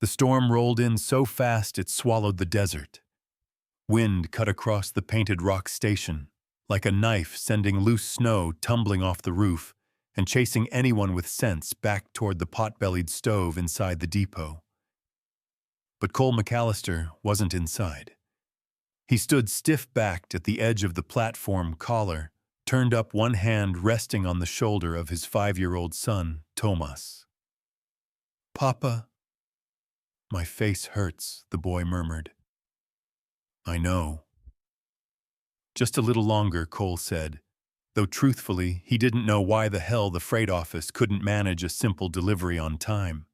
The storm rolled in so fast it swallowed the desert. Wind cut across the painted rock station, like a knife sending loose snow tumbling off the roof and chasing anyone with sense back toward the pot-bellied stove inside the depot. But Cole McAllister wasn't inside. He stood stiff-backed at the edge of the platform collar, turned up, one hand resting on the shoulder of his 5-year-old son, Tomas. "Papa." "My face hurts," the boy murmured. "I know." "Just a little longer," Cole said, though truthfully he didn't know why the hell the freight office couldn't manage a simple delivery on time.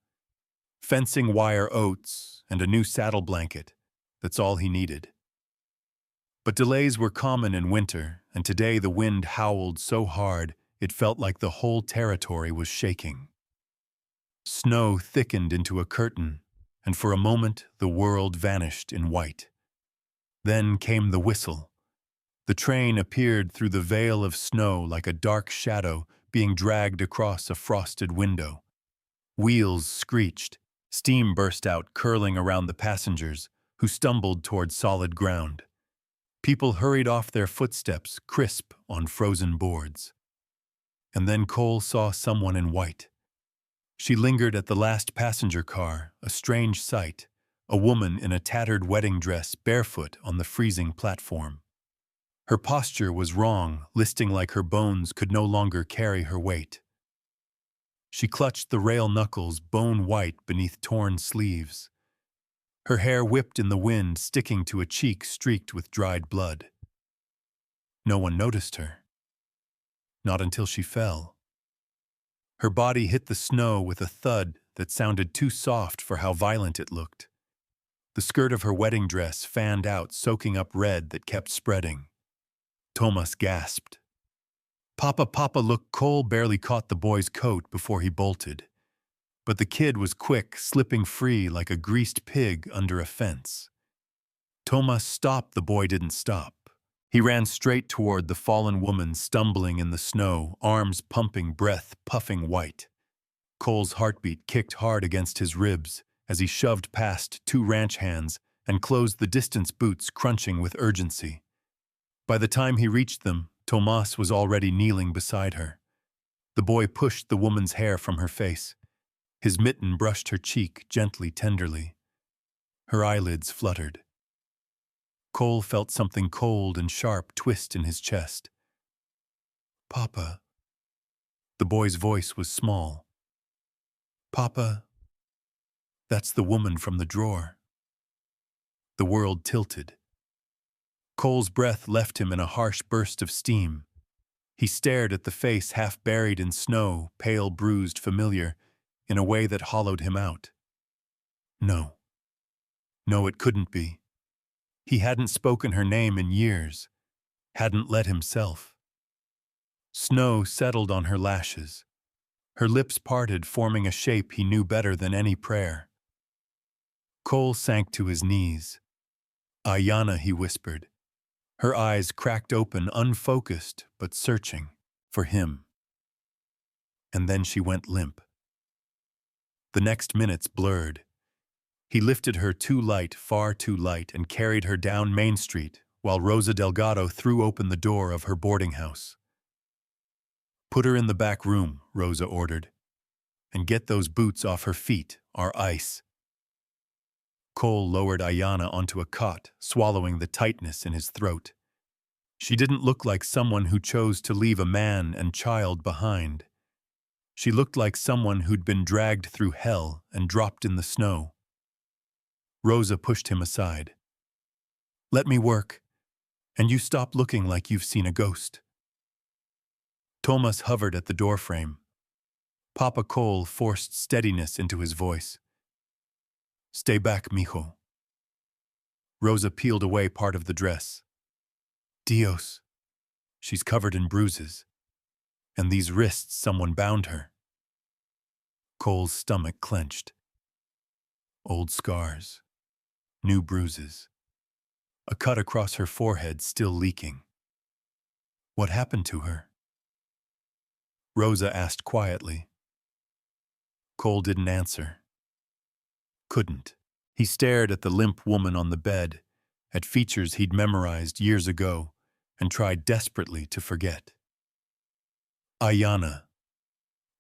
Fencing wire oats and a new saddle blanket, that's all he needed. But delays were common in winter, and today the wind howled so hard it felt like the whole territory was shaking. Snow thickened into a curtain, and for a moment the world vanished in white. Then came the whistle. The train appeared through the veil of snow like a dark shadow being dragged across a frosted window. Wheels screeched, steam burst out, curling around the passengers, who stumbled toward solid ground. People hurried off their footsteps, crisp on frozen boards. And then Cole saw someone in white. She lingered at the last passenger car, a strange sight, a woman in a tattered wedding dress, barefoot on the freezing platform. Her posture was wrong, listing like her bones could no longer carry her weight. She clutched the rail knuckles, bone white beneath torn sleeves. Her hair whipped in the wind, sticking to a cheek streaked with dried blood. No one noticed her. Not until she fell. Her body hit the snow with a thud that sounded too soft for how violent it looked. The skirt of her wedding dress fanned out, soaking up red that kept spreading. Tomas gasped. "Papa, Papa, look!" Cole barely caught the boy's coat before he bolted. But the kid was quick, slipping free like a greased pig under a fence. Tomas stopped. The boy didn't stop. He ran straight toward the fallen woman, stumbling in the snow, arms pumping, breath puffing white. Cole's heartbeat kicked hard against his ribs as he shoved past 2 ranch hands and closed the distance, boots crunching with urgency. By the time he reached them, Tomas was already kneeling beside her. The boy pushed the woman's hair from her face. His mitten brushed her cheek gently, tenderly. Her eyelids fluttered. Cole felt something cold and sharp twist in his chest. "Papa." The boy's voice was small. "Papa, that's the woman from the drawer." The world tilted. Cole's breath left him in a harsh burst of steam. He stared at the face half buried in snow, pale, bruised, familiar, in a way that hollowed him out. No. No, it couldn't be. He hadn't spoken her name in years, hadn't let himself. Snow settled on her lashes. Her lips parted, forming a shape he knew better than any prayer. Cole sank to his knees. "Ayanna," he whispered. Her eyes cracked open, unfocused but searching for him. And then she went limp. The next minutes blurred. He lifted her too light, far too light, and carried her down Main Street while Rosa Delgado threw open the door of her boarding house. "Put her in the back room," Rosa ordered. "And get those boots off her feet, our ice." Cole lowered Ayanna onto a cot, swallowing the tightness in his throat. She didn't look like someone who chose to leave a man and child behind. She looked like someone who'd been dragged through hell and dropped in the snow. Rosa pushed him aside. "Let me work, and you stop looking like you've seen a ghost." Tomas hovered at the doorframe. Papa Cole forced steadiness into his voice. "Stay back, mijo." Rosa peeled away part of the dress. "Dios. She's covered in bruises. And these wrists, someone bound her." Cole's stomach clenched. Old scars. New bruises. A cut across her forehead still leaking. What happened to her? Rosa asked quietly. Cole didn't answer. Couldn't. He stared at the limp woman on the bed, at features he'd memorized years ago, and tried desperately to forget. Ayanna,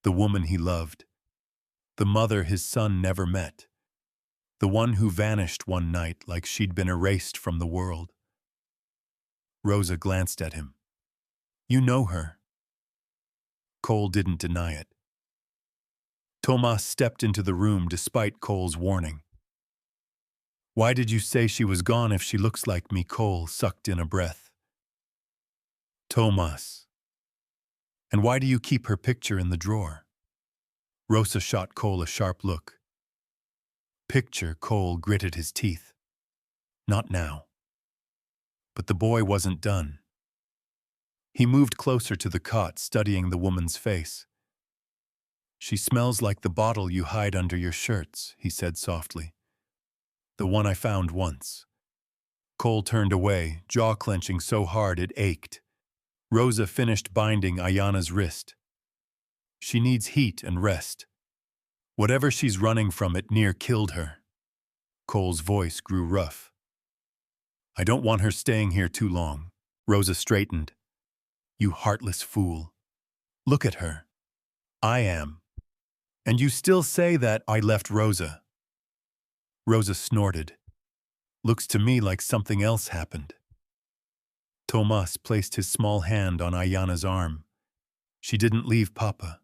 the woman he loved, the mother his son never met, the one who vanished one night like she'd been erased from the world. Rosa glanced at him. You know her. Cole didn't deny it. Tomas stepped into the room despite Cole's warning. Why did you say she was gone if she looks like me? Cole sucked in a breath. Tomas. And why do you keep her picture in the drawer? Rosa shot Cole a sharp look. Picture, Cole gritted his teeth. Not now. But the boy wasn't done. He moved closer to the cot, studying the woman's face. She smells like the bottle you hide under your shirts, he said softly. The one I found once. Cole turned away, jaw clenching so hard it ached. Rosa finished binding Ayanna's wrist. She needs heat and rest. Whatever she's running from, it near killed her. Cole's voice grew rough. I don't want her staying here too long. Rosa straightened. You heartless fool. Look at her. I am. And you still say that I left Rosa. Rosa snorted. Looks to me like something else happened. Tomas placed his small hand on Ayanna's arm. She didn't leave Papa.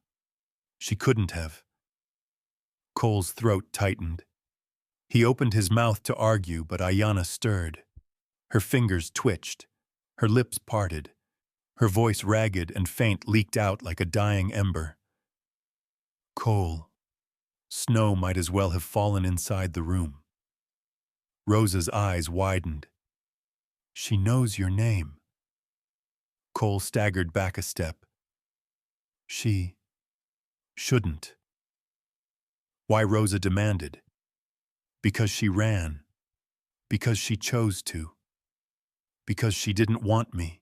She couldn't have. Cole's throat tightened. He opened his mouth to argue, but Ayanna stirred. Her fingers twitched. Her lips parted. Her voice, ragged and faint, leaked out like a dying ember. Cole. Snow might as well have fallen inside the room. Rosa's eyes widened. She knows your name. Cole staggered back a step. She shouldn't. Why? Rosa demanded. Because she ran. Because she chose to. Because she didn't want me.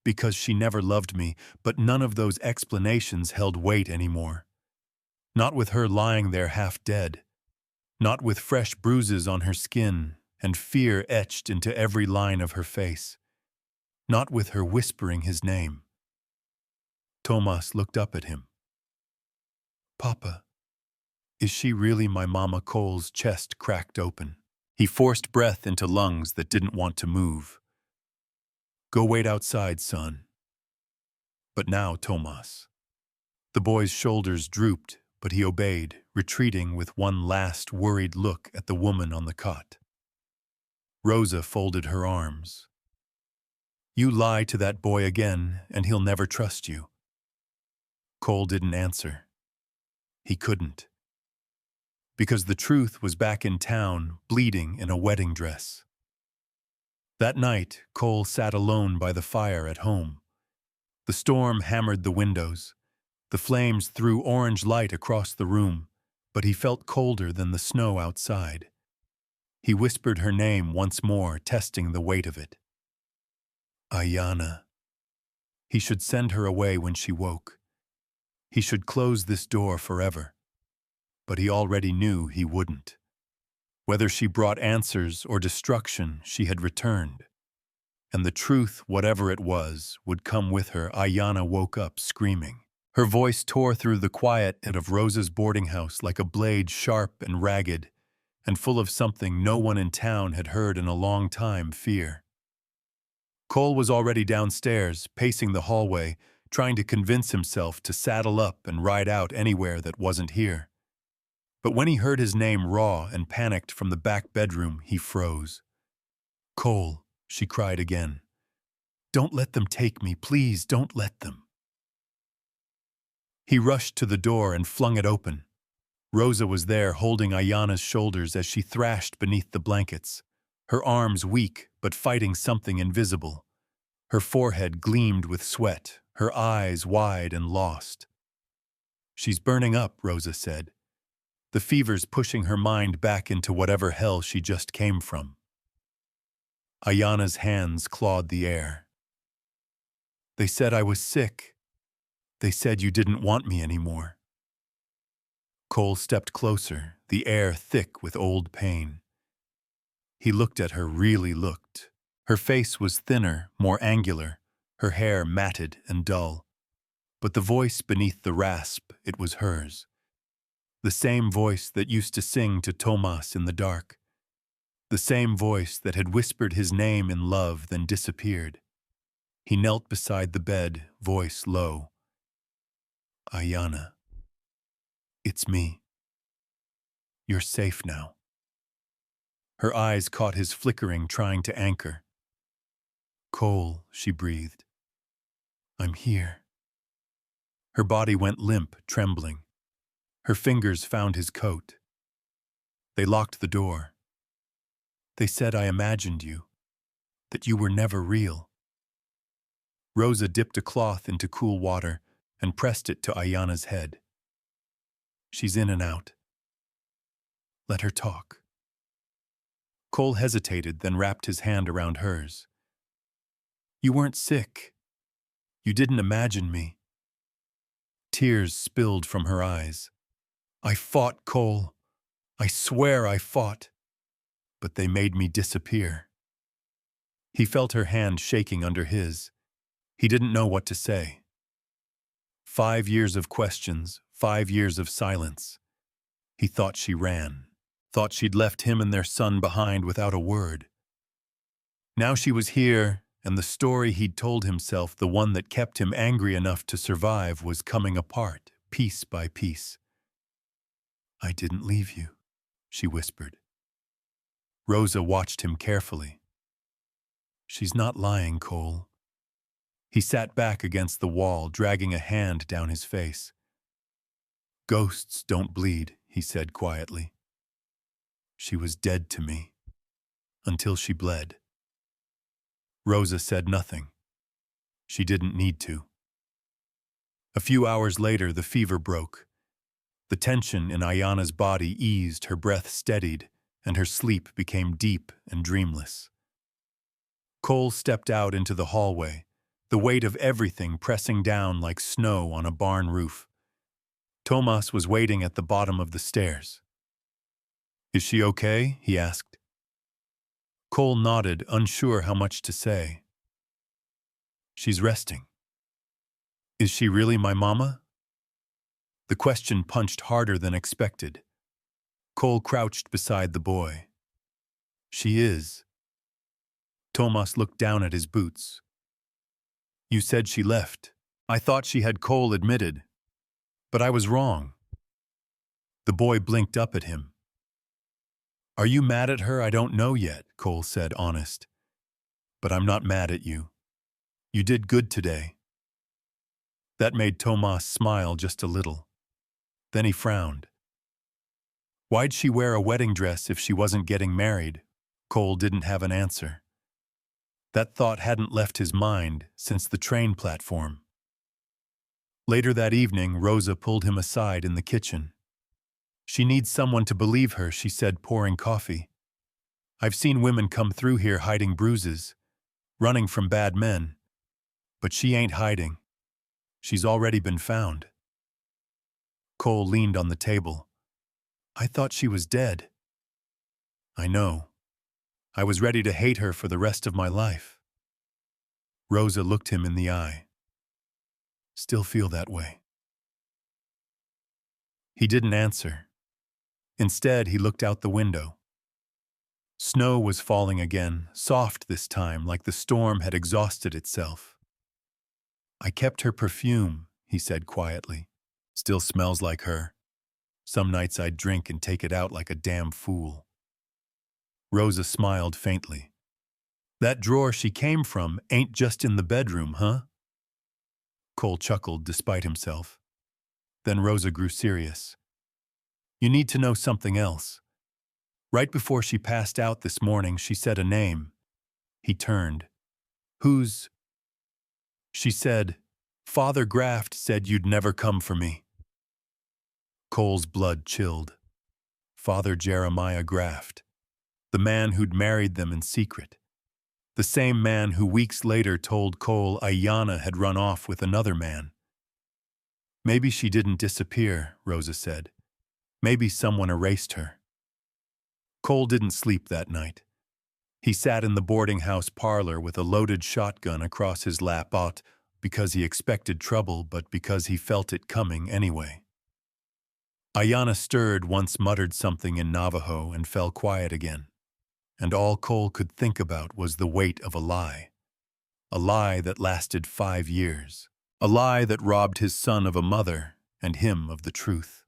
Because she never loved me, but none of those explanations held weight anymore. Not with her lying there half dead. Not with fresh bruises on her skin and fear etched into every line of her face. Not with her whispering his name. Tomas looked up at him. Papa, is she really my mama? Cole's chest cracked open. He forced breath into lungs that didn't want to move. Go wait outside, son. But now, Tomas. The boy's shoulders drooped, but he obeyed, retreating with one last worried look at the woman on the cot. Rosa folded her arms. You lie to that boy again, and he'll never trust you. Cole didn't answer. He couldn't. Because the truth was back in town, bleeding in a wedding dress. That night, Cole sat alone by the fire at home. The storm hammered the windows. The flames threw orange light across the room, but he felt colder than the snow outside. He whispered her name once more, testing the weight of it. Ayanna. He should send her away when she woke. He should close this door forever. But he already knew he wouldn't. Whether she brought answers or destruction, she had returned. And the truth, whatever it was, would come with her. Ayanna woke up screaming. Her voice tore through the quiet of Rosa's boarding house like a blade, sharp and ragged, and full of something no one in town had heard in a long time, fear. Cole was already downstairs, pacing the hallway, trying to convince himself to saddle up and ride out anywhere that wasn't here. But when he heard his name raw and panicked from the back bedroom, he froze. Cole, she cried again. Don't let them take me, please, don't let them. He rushed to the door and flung it open. Rosa was there, holding Ayanna's shoulders as she thrashed beneath the blankets, her arms weak but fighting something invisible. Her forehead gleamed with sweat, her eyes wide and lost. She's burning up, Rosa said. The fever's pushing her mind back into whatever hell she just came from. Ayanna's hands clawed the air. They said I was sick. They said you didn't want me anymore. Cole stepped closer, the air thick with old pain. He looked at her, really looked. Her face was thinner, more angular, her hair matted and dull. But the voice beneath the rasp, it was hers. The same voice that used to sing to Tomas in the dark. The same voice that had whispered his name in love, then disappeared. He knelt beside the bed, voice low. Ayana. It's me. You're safe now. Her eyes caught his flickering, trying to anchor. Cole, she breathed. I'm here. Her body went limp, trembling. Her fingers found his coat. They locked the door. They said I imagined you, that you were never real. Rosa dipped a cloth into cool water and pressed it to Ayana's head. She's in and out. Let her talk. Cole hesitated, then wrapped his hand around hers. You weren't sick. You didn't imagine me. Tears spilled from her eyes. I fought, Cole. I swear I fought. But they made me disappear. He felt her hand shaking under his. He didn't know what to say. 5 years of questions, 5 years of silence. He thought she ran, thought she'd left him and their son behind without a word. Now she was here, and the story he'd told himself, the one that kept him angry enough to survive, was coming apart, piece by piece. I didn't leave you, she whispered. Rosa watched him carefully. She's not lying, Cole. He sat back against the wall, dragging a hand down his face. Ghosts don't bleed, he said quietly. She was dead to me, until she bled. Rosa said nothing. She didn't need to. A few hours later, the fever broke. The tension in Ayana's body eased, her breath steadied, and her sleep became deep and dreamless. Cole stepped out into the hallway, the weight of everything pressing down like snow on a barn roof. Tomas was waiting at the bottom of the stairs. Is she okay? He asked. Cole nodded, unsure how much to say. She's resting. Is she really my mama? The question punched harder than expected. Cole crouched beside the boy. She is. Tomas looked down at his boots. You said she left. I thought she had, Cole admitted. But I was wrong. The boy blinked up at him. Are you mad at her? I don't know yet, Cole said, honest. But I'm not mad at you. You did good today. That made Tomas smile just a little. Then he frowned. Why'd she wear a wedding dress if she wasn't getting married? Cole didn't have an answer. That thought hadn't left his mind since the train platform. Later that evening, Rosa pulled him aside in the kitchen. She needs someone to believe her, she said, pouring coffee. I've seen women come through here hiding bruises, running from bad men. But she ain't hiding. She's already been found. Cole leaned on the table. I thought she was dead. I know. I was ready to hate her for the rest of my life. Rosa looked him in the eye. Still feel that way. He didn't answer. Instead, he looked out the window. Snow was falling again, soft this time, like the storm had exhausted itself. I kept her perfume, he said quietly. Still smells like her. Some nights I'd drink and take it out like a damn fool. Rosa smiled faintly. That drawer she came from ain't just in the bedroom, huh? Cole chuckled despite himself. Then Rosa grew serious. You need to know something else. Right before she passed out this morning, she said a name. He turned. Who's? She said, Father Graft said you'd never come for me. Cole's blood chilled. Father Jeremiah Graft. The man who'd married them in secret. The same man who weeks later told Cole Ayana had run off with another man. Maybe she didn't disappear, Rosa said. Maybe someone erased her. Cole didn't sleep that night. He sat in the boarding house parlor with a loaded shotgun across his lap, not because he expected trouble, but because he felt it coming anyway. Ayanna stirred once, muttered something in Navajo, and fell quiet again. And all Cole could think about was the weight of a lie that lasted 5 years, a lie that robbed his son of a mother and him of the truth.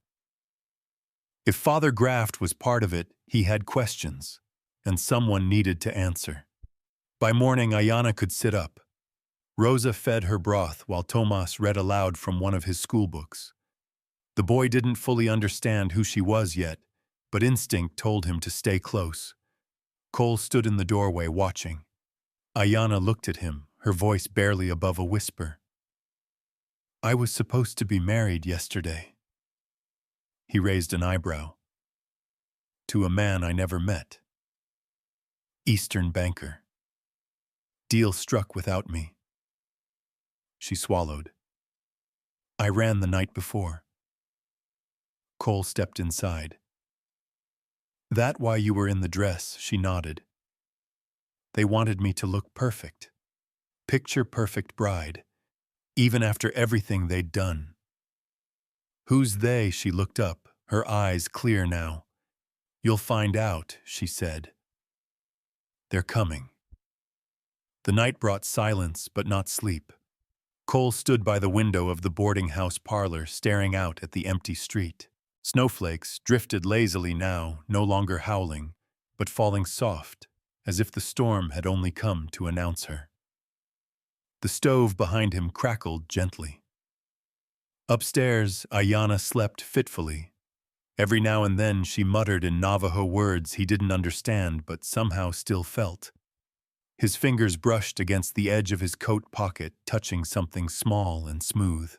If Father Graft was part of it, he had questions, and someone needed to answer. By morning, Ayanna could sit up. Rosa fed her broth while Tomas read aloud from one of his schoolbooks. The boy didn't fully understand who she was yet, but instinct told him to stay close. Cole stood in the doorway watching. Ayanna looked at him, her voice barely above a whisper. "I was supposed to be married yesterday." He raised an eyebrow. "To a man I never met. Eastern banker. Deal struck without me." She swallowed. "I ran the night before." Cole stepped inside. "That why you were in the dress?" She nodded. "They wanted me to look perfect. Picture-perfect bride, even after everything they'd done." "Who's they?" She looked up, her eyes clear now. "You'll find out," she said. "They're coming." The night brought silence, but not sleep. Cole stood by the window of the boarding house parlor, staring out at the empty street. Snowflakes drifted lazily now, no longer howling, but falling soft, as if the storm had only come to announce her. The stove behind him crackled gently. Upstairs, Ayanna slept fitfully. Every now and then she muttered in Navajo words he didn't understand but somehow still felt. His fingers brushed against the edge of his coat pocket, touching something small and smooth.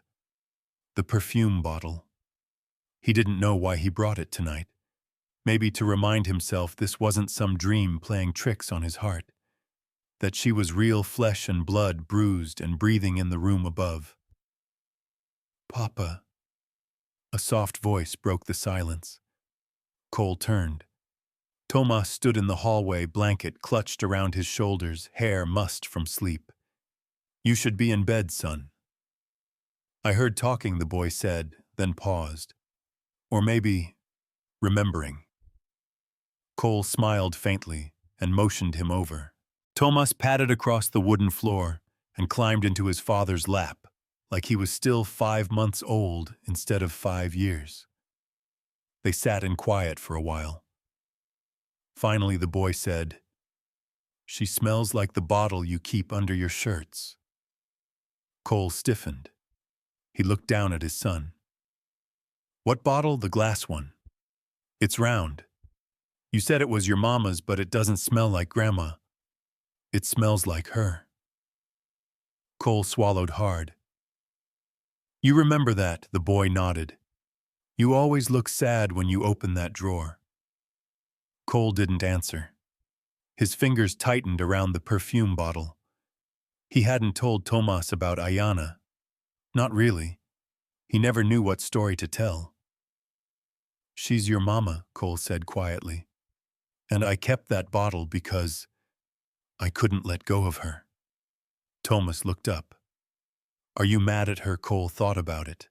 The perfume bottle. He didn't know why he brought it tonight. Maybe to remind himself this wasn't some dream playing tricks on his heart. That she was real flesh and blood, bruised and breathing in the room above. "Papa." A soft voice broke the silence. Cole turned. Tomas stood in the hallway, blanket clutched around his shoulders, hair mussed from sleep. "You should be in bed, son." "I heard talking," the boy said, then paused. Or maybe, remembering. Cole smiled faintly and motioned him over. Tomas padded across the wooden floor and climbed into his father's lap, like he was still 5 months old instead of 5 years. They sat in quiet for a while. Finally, the boy said, "She smells like the bottle you keep under your shirts." Cole stiffened. He looked down at his son. "What bottle?" "The glass one. It's round. You said it was your mama's, but it doesn't smell like Grandma. It smells like her." Cole swallowed hard. "You remember that," the boy nodded. "You always look sad when you open that drawer." Cole didn't answer. His fingers tightened around the perfume bottle. He hadn't told Tomas about Ayanna. Not really. He never knew what story to tell. "She's your mama," Cole said quietly. "And I kept that bottle because I couldn't let go of her." Tomas looked up. "Are you mad at her?" Cole thought about it.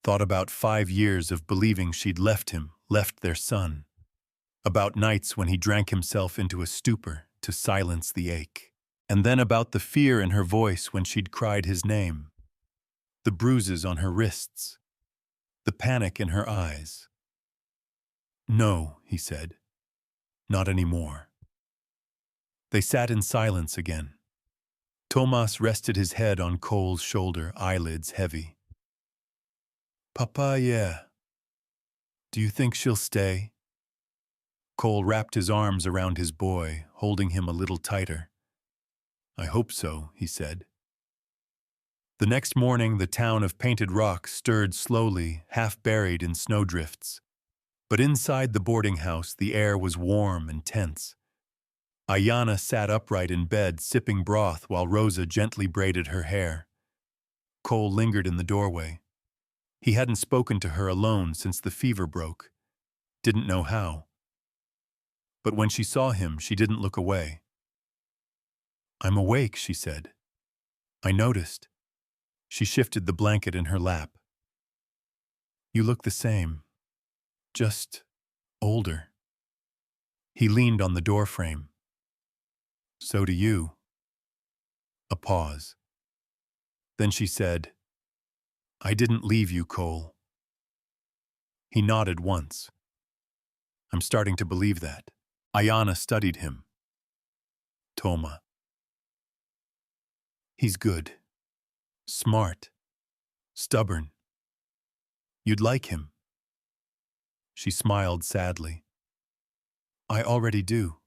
Thought about 5 years of believing she'd left him, left their son. About nights when he drank himself into a stupor to silence the ache. And then about the fear in her voice when she'd cried his name. The bruises on her wrists. The panic in her eyes. "No," he said. "Not anymore." They sat in silence again. Tomas rested his head on Cole's shoulder, eyelids heavy. "Papa, yeah. Do you think she'll stay?" Cole wrapped his arms around his boy, holding him a little tighter. "I hope so," he said. The next morning, the town of Painted Rock stirred slowly, half buried in snowdrifts. But inside the boarding house, the air was warm and tense. Ayanna sat upright in bed, sipping broth while Rosa gently braided her hair. Cole lingered in the doorway. He hadn't spoken to her alone since the fever broke, didn't know how. But when she saw him, she didn't look away. "I'm awake," she said. "I noticed." She shifted the blanket in her lap. "You look the same, just older." He leaned on the doorframe. "So do you." A pause. Then she said, "I didn't leave you, Cole." He nodded once. "I'm starting to believe that." Ayanna studied him. "Toma. He's good. Smart. Stubborn. You'd like him." She smiled sadly. "I already do."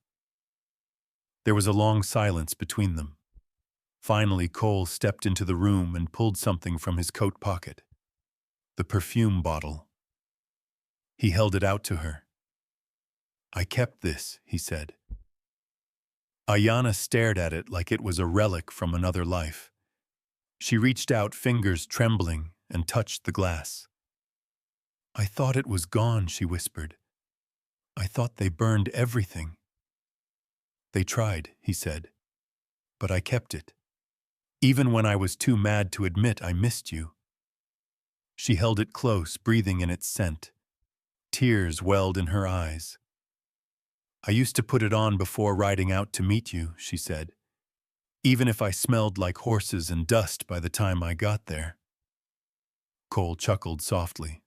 There was a long silence between them. Finally, Cole stepped into the room and pulled something from his coat pocket. The perfume bottle. He held it out to her. "I kept this," he said. Ayanna stared at it like it was a relic from another life. She reached out, fingers trembling, and touched the glass. "I thought it was gone," she whispered. "I thought they burned everything." "They tried," he said. "But I kept it. Even when I was too mad to admit I missed you." She held it close, breathing in its scent. Tears welled in her eyes. "I used to put it on before riding out to meet you," she said, "even if I smelled like horses and dust by the time I got there." Cole chuckled softly.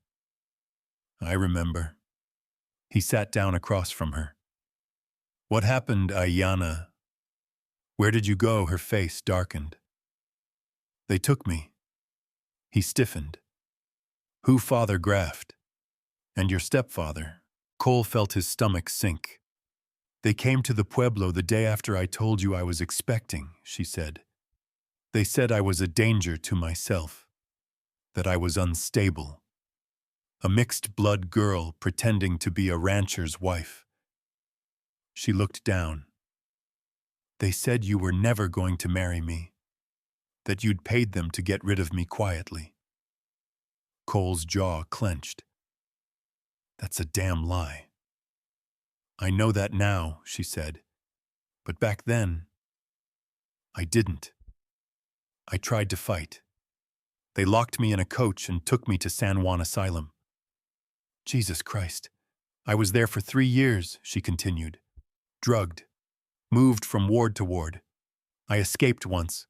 "I remember." He sat down across from her. "What happened, Ayanna? Where did you go?" Her face darkened. "They took me." He stiffened. "Who Father Graft? And your stepfather?" Cole felt his stomach sink. "They came to the pueblo the day after I told you I was expecting," she said. "They said I was a danger to myself, that I was unstable. A mixed-blood girl pretending to be a rancher's wife." She looked down. "They said you were never going to marry me, that you'd paid them to get rid of me quietly." Cole's jaw clenched. "That's a damn lie." "I know that now," she said. "But back then, I didn't. I tried to fight. They locked me in a coach and took me to San Juan Asylum." "Jesus Christ. I was there for 3 years," she continued. "Drugged. Moved from ward to ward. I escaped once.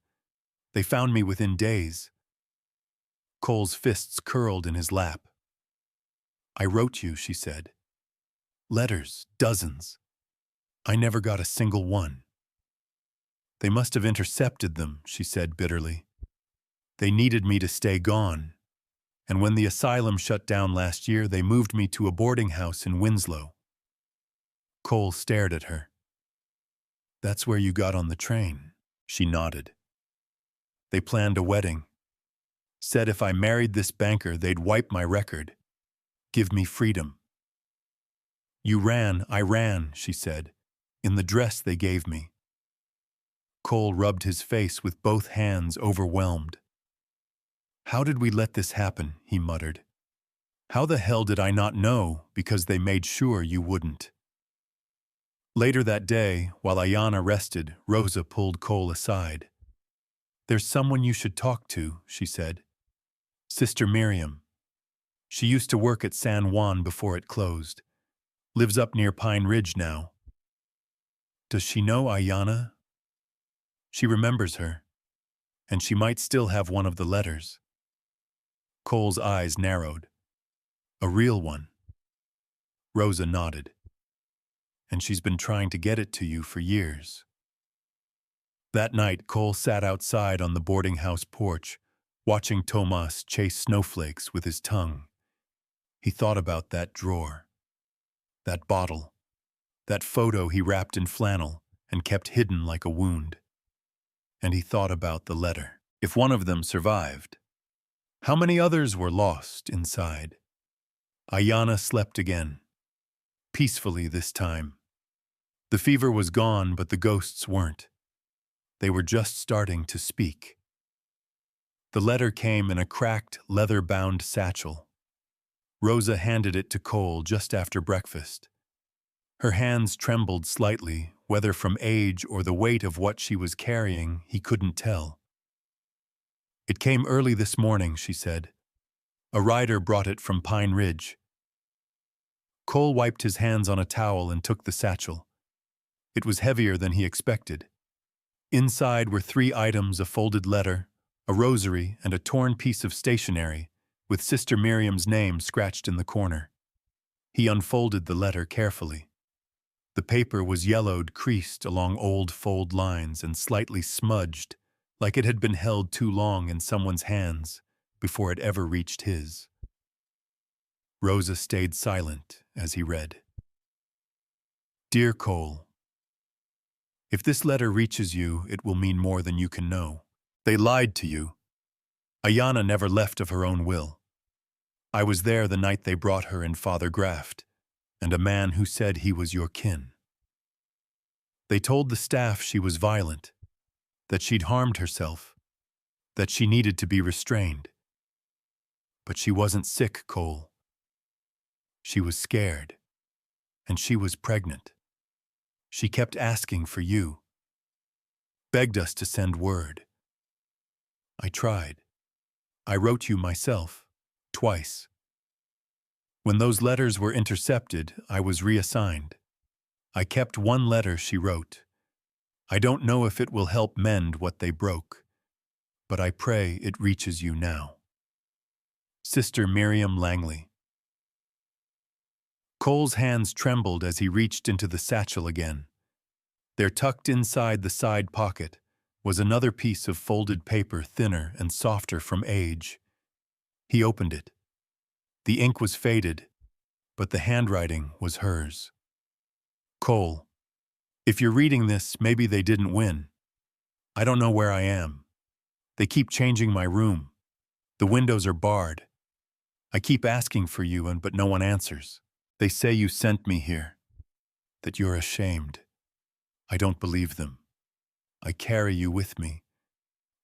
They found me within days." Cole's fists curled in his lap. "I wrote you," she said. "Letters, dozens. I never got a single one." "They must have intercepted them," she said bitterly. "They needed me to stay gone. And when the asylum shut down last year, they moved me to a boarding house in Winslow." Cole stared at her. "That's where you got on the train." She nodded. "They planned a wedding. Said if I married this banker, they'd wipe my record. Give me freedom." I ran," she said, "in the dress they gave me." Cole rubbed his face with both hands, overwhelmed. "How did we let this happen?" he muttered. "How the hell did I not know, because they made sure you wouldn't?" Later that day, while Ayanna rested, Rosa pulled Cole aside. "There's someone you should talk to," she said. "Sister Miriam. She used to work at San Juan before it closed. Lives up near Pine Ridge now." "Does she know Ayanna?" "She remembers her, and she might still have one of the letters." Cole's eyes narrowed. "A real one?" Rosa nodded. "And she's been trying to get it to you for years." That night, Cole sat outside on the boarding house porch, watching Tomas chase snowflakes with his tongue. He thought about that drawer, that bottle, that photo he wrapped in flannel and kept hidden like a wound. And he thought about the letter. If one of them survived, how many others were lost inside? Ayanna slept again, peacefully this time. The fever was gone, but the ghosts weren't. They were just starting to speak. The letter came in a cracked, leather-bound satchel. Rosa handed it to Cole just after breakfast. Her hands trembled slightly, whether from age or the weight of what she was carrying, he couldn't tell. "It came early this morning," she said. "A rider brought it from Pine Ridge." Cole wiped his hands on a towel and took the satchel. It was heavier than he expected. Inside were 3 items: a folded letter, a rosary, and a torn piece of stationery, with Sister Miriam's name scratched in the corner. He unfolded the letter carefully. The paper was yellowed, creased along old fold lines, and slightly smudged, like it had been held too long in someone's hands before it ever reached his. Rosa stayed silent as he read. "Dear Cole, if this letter reaches you, it will mean more than you can know. They lied to you. Ayanna never left of her own will. I was there the night they brought her in Father Graft, and a man who said he was your kin. They told the staff she was violent, that she'd harmed herself, that she needed to be restrained. But she wasn't sick, Cole. She was scared, and she was pregnant. She kept asking for you, begged us to send word. I tried. I wrote you myself, twice. When those letters were intercepted, I was reassigned. I kept one letter she wrote. I don't know if it will help mend what they broke, but I pray it reaches you now. Sister Miriam Langley." Cole's hands trembled as he reached into the satchel again. There, tucked inside the side pocket, was another piece of folded paper, thinner and softer from age. He opened it. The ink was faded, but the handwriting was hers. "Cole, if you're reading this, maybe they didn't win. I don't know where I am. They keep changing my room. The windows are barred. I keep asking for you, but no one answers. They say you sent me here, that you're ashamed. I don't believe them. I carry you with me.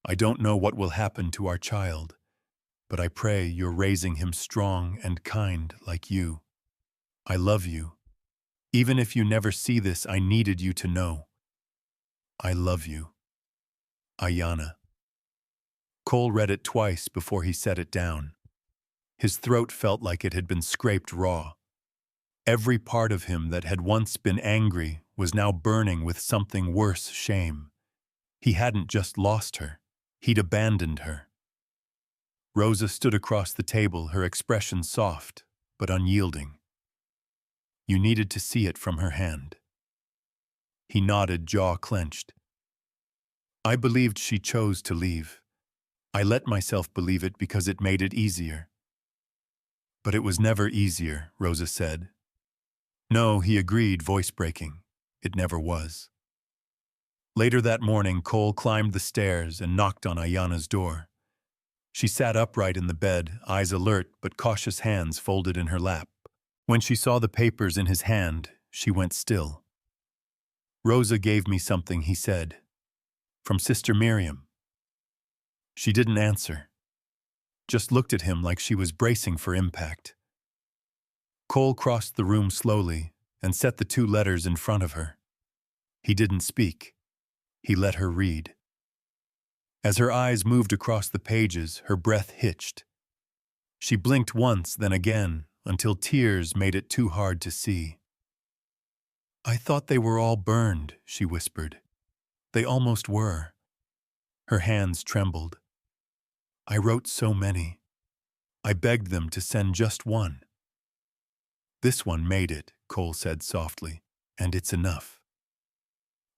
I don't know what will happen to our child, but I pray you're raising him strong and kind like you. I love you. Even if you never see this, I needed you to know. I love you. Ayanna." Cole read it twice before he set it down. His throat felt like it had been scraped raw. Every part of him that had once been angry was now burning with something worse: shame. He hadn't just lost her, he'd abandoned her. Rosa stood across the table, her expression soft but unyielding. You needed to see it from her hand. He nodded, jaw clenched. I believed she chose to leave. I let myself believe it because it made it easier. But it was never easier, Rosa said. No, he agreed, voice breaking. It never was. Later that morning, Cole climbed the stairs and knocked on Ayanna's door. She sat upright in the bed, eyes alert but cautious hands folded in her lap. When she saw the papers in his hand, she went still. Rosa gave me something, he said. From Sister Miriam. She didn't answer. Just looked at him like she was bracing for impact. Cole crossed the room slowly and set the 2 letters in front of her. He didn't speak. He let her read. As her eyes moved across the pages, her breath hitched. She blinked once, then again, until tears made it too hard to see. I thought they were all burned, she whispered. They almost were. Her hands trembled. I wrote so many. I begged them to send just one. This one made it, Cole said softly, and it's enough.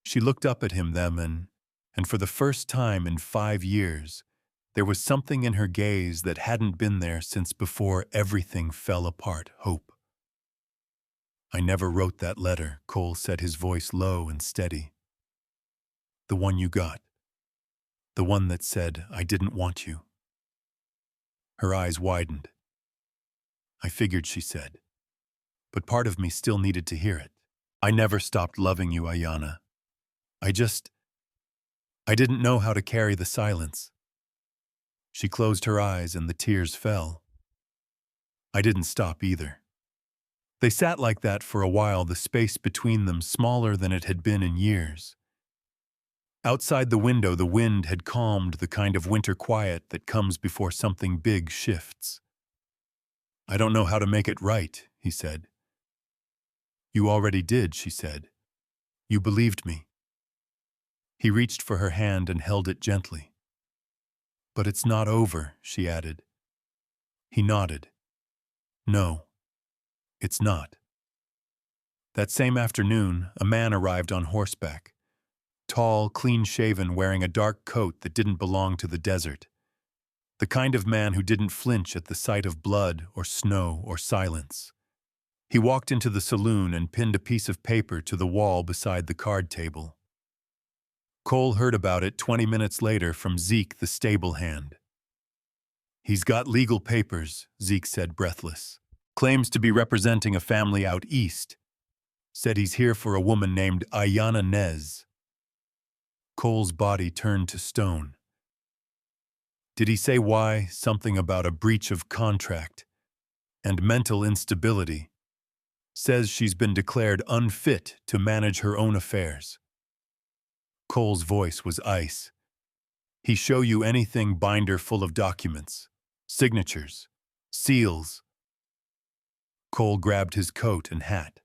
She looked up at him then, and for the first time in 5 years, there was something in her gaze that hadn't been there since before everything fell apart. Hope. I never wrote that letter, Cole said, his voice low and steady. The one you got. The one that said, I didn't want you. Her eyes widened. I figured, she said. But part of me still needed to hear it. I never stopped loving you, Ayanna. I didn't know how to carry the silence. She closed her eyes and the tears fell. I didn't stop either. They sat like that for a while, the space between them smaller than it had been in years. Outside the window, the wind had calmed, the kind of winter quiet that comes before something big shifts. I don't know how to make it right, he said. You already did, she said. You believed me. He reached for her hand and held it gently. But it's not over, she added. He nodded. No, it's not. That same afternoon, a man arrived on horseback. Tall, clean-shaven, wearing a dark coat that didn't belong to the desert. The kind of man who didn't flinch at the sight of blood or snow or silence. He walked into the saloon and pinned a piece of paper to the wall beside the card table. Cole heard about it 20 minutes later from Zeke, the stable hand. He's got legal papers, Zeke said, breathless. Claims to be representing a family out east. Said he's here for a woman named Ayanna Nez. Cole's body turned to stone. Did he say why? Something about a breach of contract and mental instability. Says she's been declared unfit to manage her own affairs. Cole's voice was ice. He show you anything, binder full of documents, signatures, seals. Cole grabbed his coat and hat.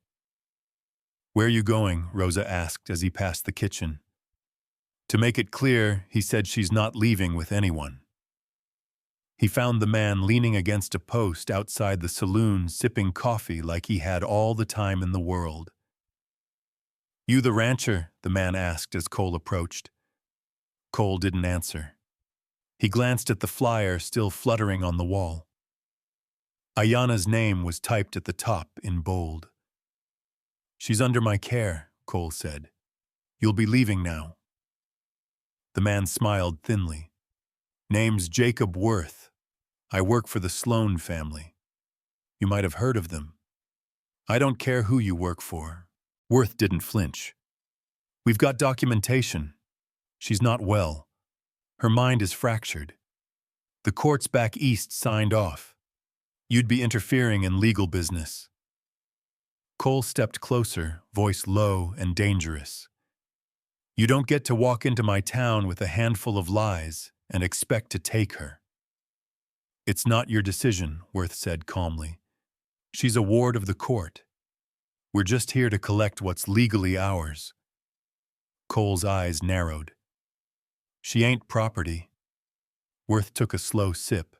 Where are you going? Rosa asked as he passed the kitchen. To make it clear, he said she's not leaving with anyone. He found the man leaning against a post outside the saloon, sipping coffee like he had all the time in the world. You the rancher? The man asked as Cole approached. Cole didn't answer. He glanced at the flyer still fluttering on the wall. Ayanna's name was typed at the top in bold. She's under my care, Cole said. You'll be leaving now. The man smiled thinly. Name's Jacob Worth. I work for the Sloan family. You might have heard of them. I don't care who you work for. Worth didn't flinch. We've got documentation. She's not well. Her mind is fractured. The courts back east signed off. You'd be interfering in legal business. Cole stepped closer, voice low and dangerous. You don't get to walk into my town with a handful of lies and expect to take her. It's not your decision, Worth said calmly. She's a ward of the court. We're just here to collect what's legally ours. Cole's eyes narrowed. She ain't property. Worth took a slow sip.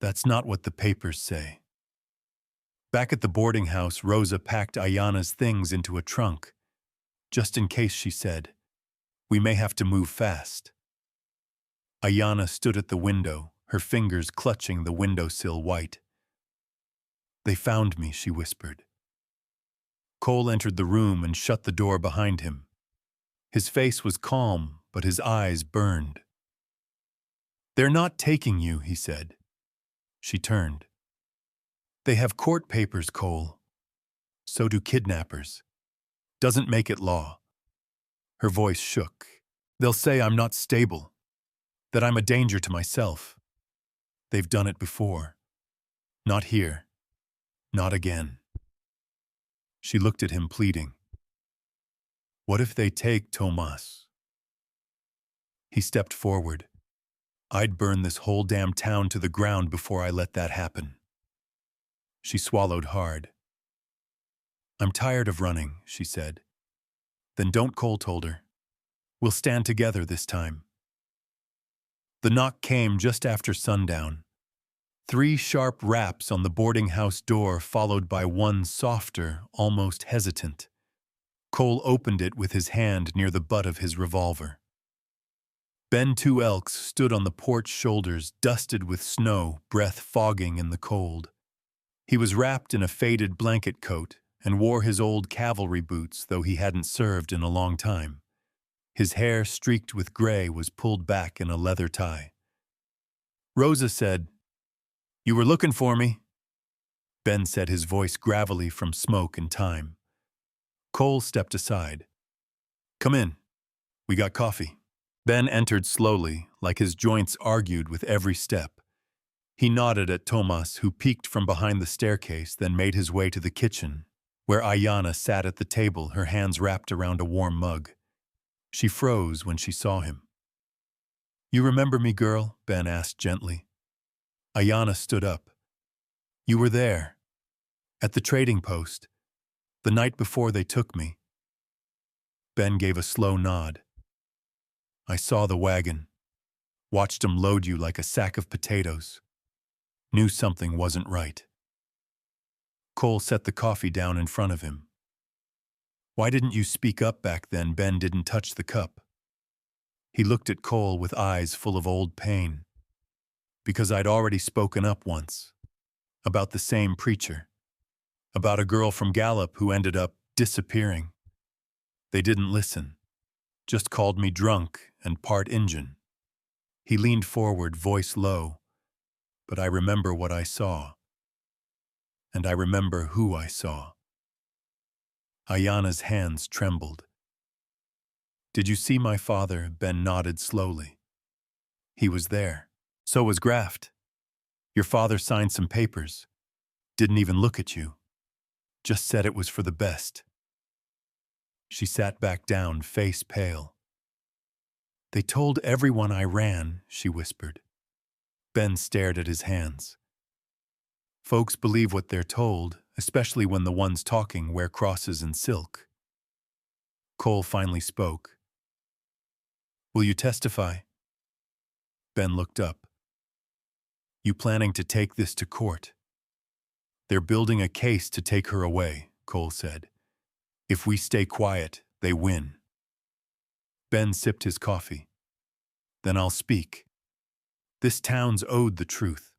That's not what the papers say. Back at the boarding house, Rosa packed Ayanna's things into a trunk. Just in case, she said. We may have to move fast. Ayanna stood at the window, her fingers clutching the windowsill white. They found me, she whispered. Cole entered the room and shut the door behind him. His face was calm, but his eyes burned. They're not taking you, he said. She turned. They have court papers, Cole. So do kidnappers. Doesn't make it law. Her voice shook. They'll say I'm not stable, that I'm a danger to myself. They've done it before. Not here. Not again. She looked at him pleading. What if they take Tomas? He stepped forward. I'd burn this whole damn town to the ground before I let that happen. She swallowed hard. I'm tired of running, she said. Then don't, Cole told her. We'll stand together this time. The knock came just after sundown. 3 sharp raps on the boarding house door, followed by one softer, almost hesitant. Cole opened it with his hand near the butt of his revolver. Ben Two Elks stood on the porch shoulders, dusted with snow, breath fogging in the cold. He was wrapped in a faded blanket coat and wore his old cavalry boots, though he hadn't served in a long time. His hair, streaked with gray, was pulled back in a leather tie. Rosa said, You were looking for me? Ben said, his voice gravelly from smoke and time. Cole stepped aside. Come in. We got coffee. Ben entered slowly, like his joints argued with every step. He nodded at Tomas, who peeked from behind the staircase, then made his way to the kitchen, where Ayana sat at the table, her hands wrapped around a warm mug. She froze when she saw him. "You remember me, girl?" Ben asked gently. Ayana stood up. "You were there, at the trading post, the night before they took me." Ben gave a slow nod. "I saw the wagon, watched 'em load you like a sack of potatoes. Knew something wasn't right." Cole set the coffee down in front of him. "Why didn't you speak up back then?" Ben didn't touch the cup. He looked at Cole with eyes full of old pain. "Because I'd already spoken up once. About the same preacher. About a girl from Gallup who ended up disappearing. They didn't listen. Just called me drunk and part Injun." He leaned forward, voice low. "But I remember what I saw. And I remember who I saw." Ayana's hands trembled. "Did you see my father?" Ben nodded slowly. "He was there. So was Graft. Your father signed some papers. Didn't even look at you. Just said it was for the best." She sat back down, face pale. "They told everyone I ran," she whispered. Ben stared at his hands. "Folks believe what they're told, especially when the ones talking wear crosses and silk." Cole finally spoke. "Will you testify?" Ben looked up. "You planning to take this to court?" "They're building a case to take her away," Cole said. "If we stay quiet, they win." Ben sipped his coffee. "Then I'll speak. This town's owed the truth."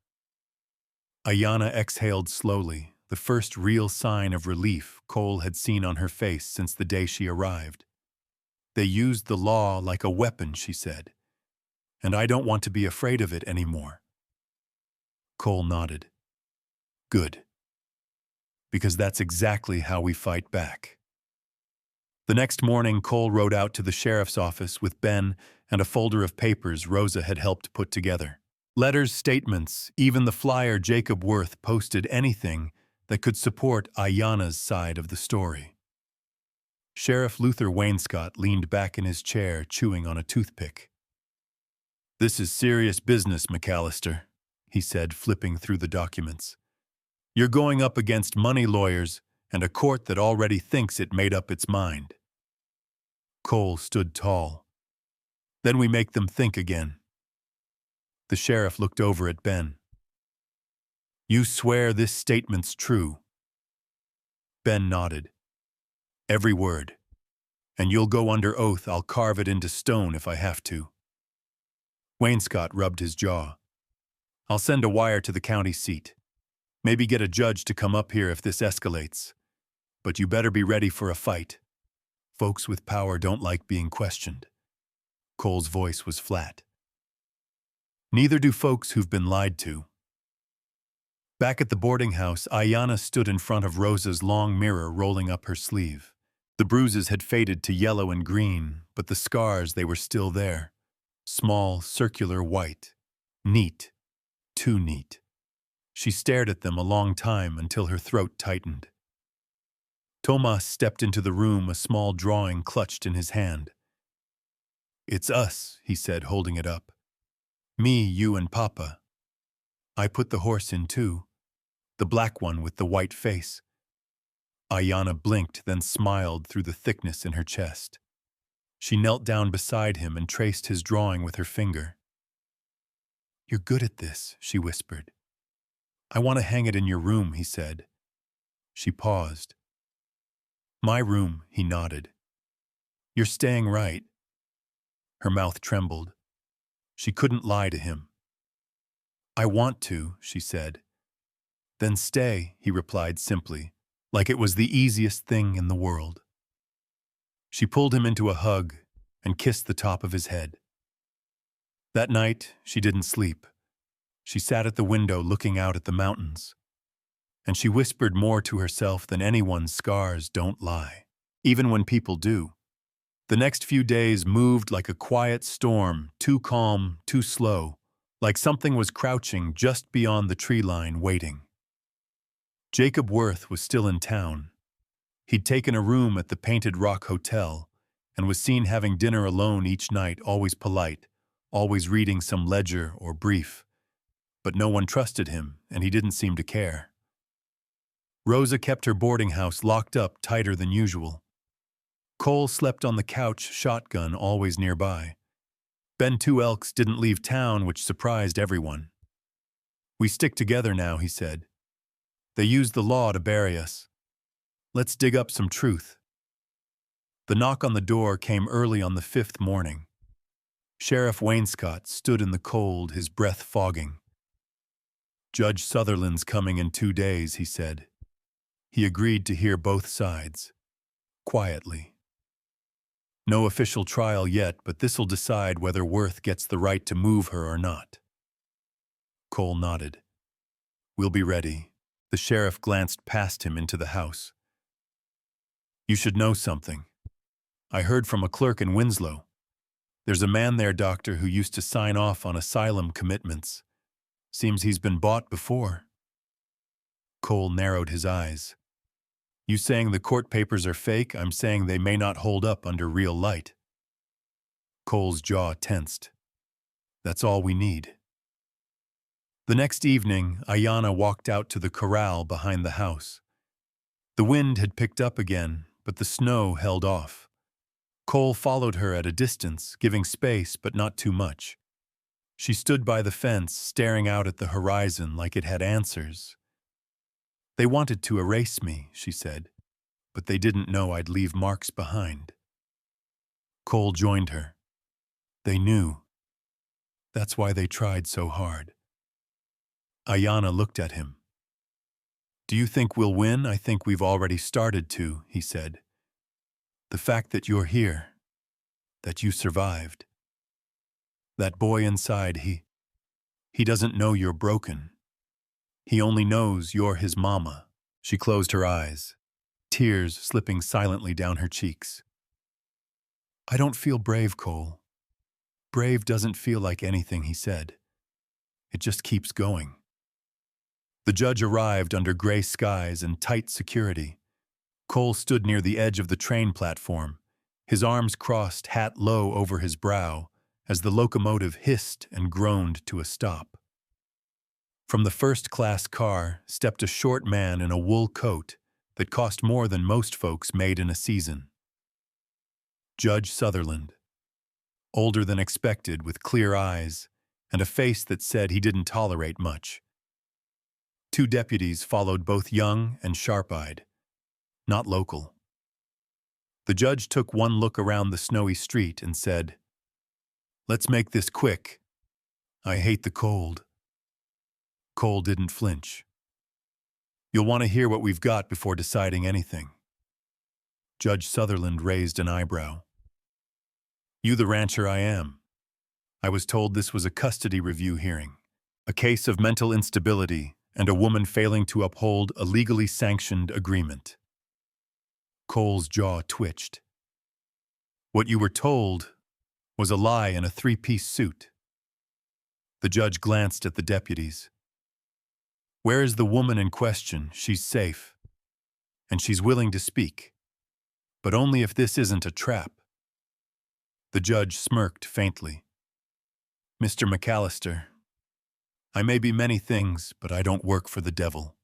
Ayana exhaled slowly, the first real sign of relief Cole had seen on her face since the day she arrived. "They used the law like a weapon," she said. "And I don't want to be afraid of it anymore." Cole nodded. "Good. Because that's exactly how we fight back." The next morning, Cole rode out to the sheriff's office with Ben and a folder of papers Rosa had helped put together. Letters, statements, even the flyer Jacob Worth posted, anything that could support Ayana's side of the story. Sheriff Luther Wainscott leaned back in his chair, chewing on a toothpick. "This is serious business, McAllister," he said, flipping through the documents. "You're going up against money lawyers and a court that already thinks it made up its mind." Cole stood tall. "Then we make them think again." The sheriff looked over at Ben. "You swear this statement's true?" Ben nodded. "Every word. And you'll go under oath I'll carve it into stone if I have to." Wainscott rubbed his jaw. "I'll send a wire to the county seat. Maybe get a judge to come up here if this escalates. But you better be ready for a fight. Folks with power don't like being questioned." Cole's voice was flat. "Neither do folks who've been lied to." Back at the boarding house, Ayana stood in front of Rosa's long mirror, rolling up her sleeve. The bruises had faded to yellow and green, but the scars, they were still there. Small, circular, white. Neat. Too neat. She stared at them a long time until her throat tightened. Tomas stepped into the room, a small drawing clutched in his hand. "It's us," he said, holding it up. "Me, you, and Papa. I put the horse in too. The black one with the white face." Ayana blinked, then smiled through the thickness in her chest. She knelt down beside him and traced his drawing with her finger. "You're good at this," she whispered. "I want to hang it in your room," he said. She paused. "My room," he nodded. "You're staying right." Her mouth trembled. She couldn't lie to him. "I want to," she said. "Then stay," he replied simply, like it was the easiest thing in the world. She pulled him into a hug and kissed the top of his head. That night, she didn't sleep. She sat at the window looking out at the mountains. And she whispered more to herself than anyone's scars don't lie. Even when people do, The next few days moved like a quiet storm, too calm, too slow, like something was crouching just beyond the tree line waiting. Jacob Worth was still in town. He'd taken a room at the Painted Rock Hotel and was seen having dinner alone each night, always polite, always reading some ledger or brief. But no one trusted him, and he didn't seem to care. Rosa kept her boarding house locked up tighter than usual. Cole slept on the couch, shotgun always nearby. Ben Two Elks didn't leave town, which surprised everyone. "We stick together now," he said. "They used the law to bury us. Let's dig up some truth." The knock on the door came early on the 5th morning. Sheriff Wainscott stood in the cold, his breath fogging. "Judge Sutherland's coming in 2 days," he said. He agreed to hear both sides, quietly. "No official trial yet, but this'll decide whether Worth gets the right to move her or not." Cole nodded. "We'll be ready." The sheriff glanced past him into the house. "You should know something. I heard from a clerk in Winslow. There's a man there, doctor, who used to sign off on asylum commitments. Seems he's been bought before." Cole narrowed his eyes. "You saying the court papers are fake? I'm saying they may not hold up under real light." Cole's jaw tensed. "That's all we need." The next evening, Ayanna walked out to the corral behind the house. The wind had picked up again, but the snow held off. Cole followed her at a distance, giving space but not too much. She stood by the fence, staring out at the horizon like it had answers. "They wanted to erase me," she said, "but they didn't know I'd leave marks behind." Cole joined her. "They knew. That's why they tried so hard." Ayanna looked at him. "Do you think we'll win? I think we've already started to," he said. "The fact that you're here, that you survived. That boy inside, he doesn't know you're broken. He only knows you're his mama." She closed her eyes, tears slipping silently down her cheeks. "I don't feel brave, Cole. Brave doesn't feel like anything," he said. "It just keeps going." The judge arrived under gray skies and tight security. Cole stood near the edge of the train platform, his arms crossed, hat low over his brow, as the locomotive hissed and groaned to a stop. From the first-class car stepped a short man in a wool coat that cost more than most folks made in a season. Judge Sutherland, older than expected, with clear eyes and a face that said he didn't tolerate much. 2 deputies followed, both young and sharp-eyed, not local. The judge took one look around the snowy street and said, "Let's make this quick. I hate the cold." Cole didn't flinch. "You'll want to hear what we've got before deciding anything." Judge Sutherland raised an eyebrow. "You the rancher I am. I was told this was a custody review hearing, a case of mental instability and a woman failing to uphold a legally sanctioned agreement." Cole's jaw twitched. "What you were told was a lie in a 3-piece suit." The judge glanced at the deputies. "Where is the woman in question? She's safe. And she's willing to speak. But only if this isn't a trap." The judge smirked faintly. "Mr. McAllister, I may be many things, but I don't work for the devil."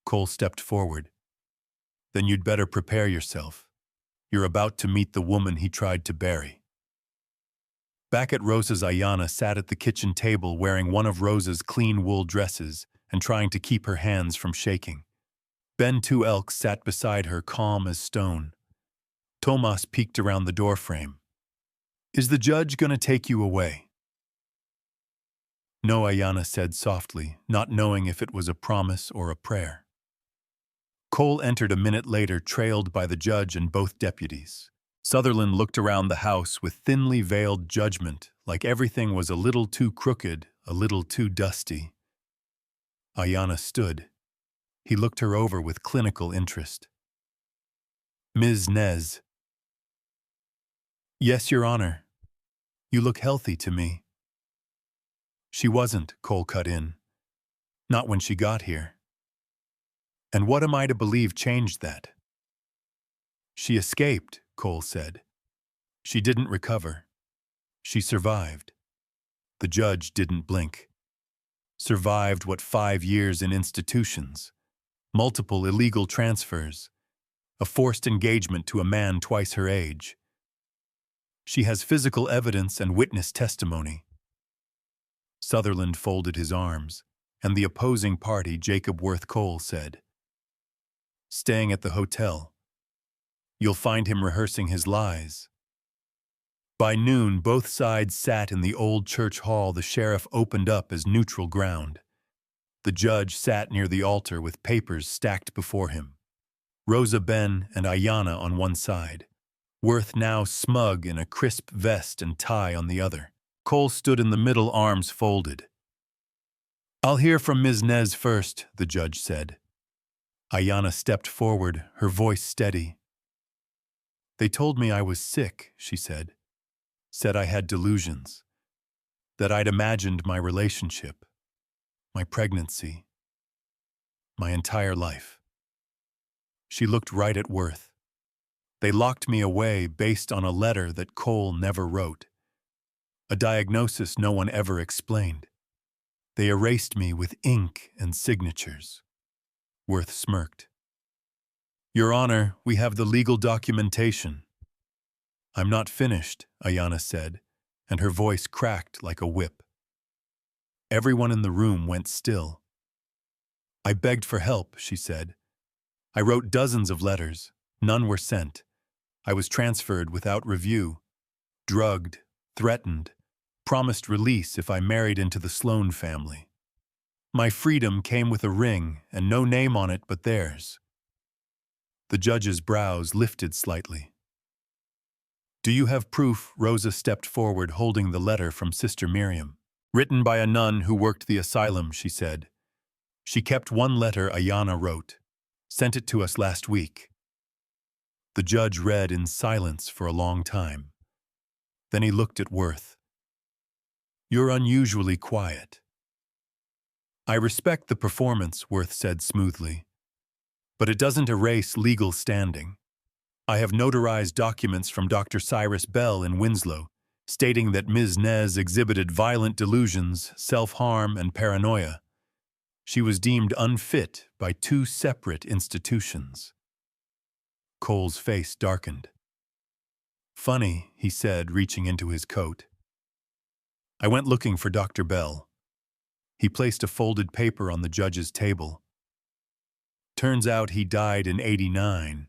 Cole stepped forward. "Then you'd better prepare yourself. You're about to meet the woman he tried to bury." Back at Rosa's, Ayanna sat at the kitchen table wearing one of Rosa's clean wool dresses and trying to keep her hands from shaking. Ben Two Elks sat beside her, calm as stone. Tomas peeked around the doorframe. "Is the judge going to take you away?" "No," Ayanna said softly, not knowing if it was a promise or a prayer. Cole entered a minute later, trailed by the judge and both deputies. Sutherland looked around the house with thinly veiled judgment, like everything was a little too crooked, a little too dusty. Ayanna stood. He looked her over with clinical interest. "Ms. Nez." Yes, Your Honor. You look healthy to me. She wasn't, Cole cut in. Not when she got here. And what am I to believe changed that? She escaped, Cole said. She didn't recover. She survived. The judge didn't blink. Survived what 5 years in institutions, multiple illegal transfers, a forced engagement to a man twice her age. She has physical evidence and witness testimony. Sutherland folded his arms, and the opposing party, Jacob Worth Cole, said, "Staying at the hotel. You'll find him rehearsing his lies." By noon, both sides sat in the old church hall the sheriff opened up as neutral ground. The judge sat near the altar with papers stacked before him. Rosa Ben and Ayanna on one side, Worth now smug in a crisp vest and tie on the other. Cole stood in the middle, arms folded. "I'll hear from Ms. Nez first," the judge said. Ayanna stepped forward, her voice steady. "They told me I was sick," she said. "Said I had delusions. That I'd imagined my relationship, my pregnancy, my entire life." She looked right at Worth. "They locked me away based on a letter that Cole never wrote. A diagnosis no one ever explained. They erased me with ink and signatures." Worth smirked. "Your Honor, we have the legal documentation." "I'm not finished," Ayanna said, and her voice cracked like a whip. Everyone in the room went still. "I begged for help," she said. "I wrote dozens of letters. None were sent. I was transferred without review, drugged, threatened, promised release if I married into the Sloan family. My freedom came with a ring and no name on it but theirs." The judge's brows lifted slightly. "Do you have proof?" Rosa stepped forward, holding the letter from Sister Miriam. "Written by a nun who worked the asylum," she said. "She kept one letter Ayanna wrote. Sent it to us last week." The judge read in silence for a long time. Then he looked at Worth. "You're unusually quiet." "I respect the performance," Worth said smoothly. "But it doesn't erase legal standing. I have notarized documents from Dr. Cyrus Bell in Winslow, stating that Ms. Nez exhibited violent delusions, self-harm, and paranoia. She was deemed unfit by 2 separate institutions." Cole's face darkened. "Funny," he said, reaching into his coat. "I went looking for Dr. Bell." He placed a folded paper on the judge's table. "Turns out he died in '89,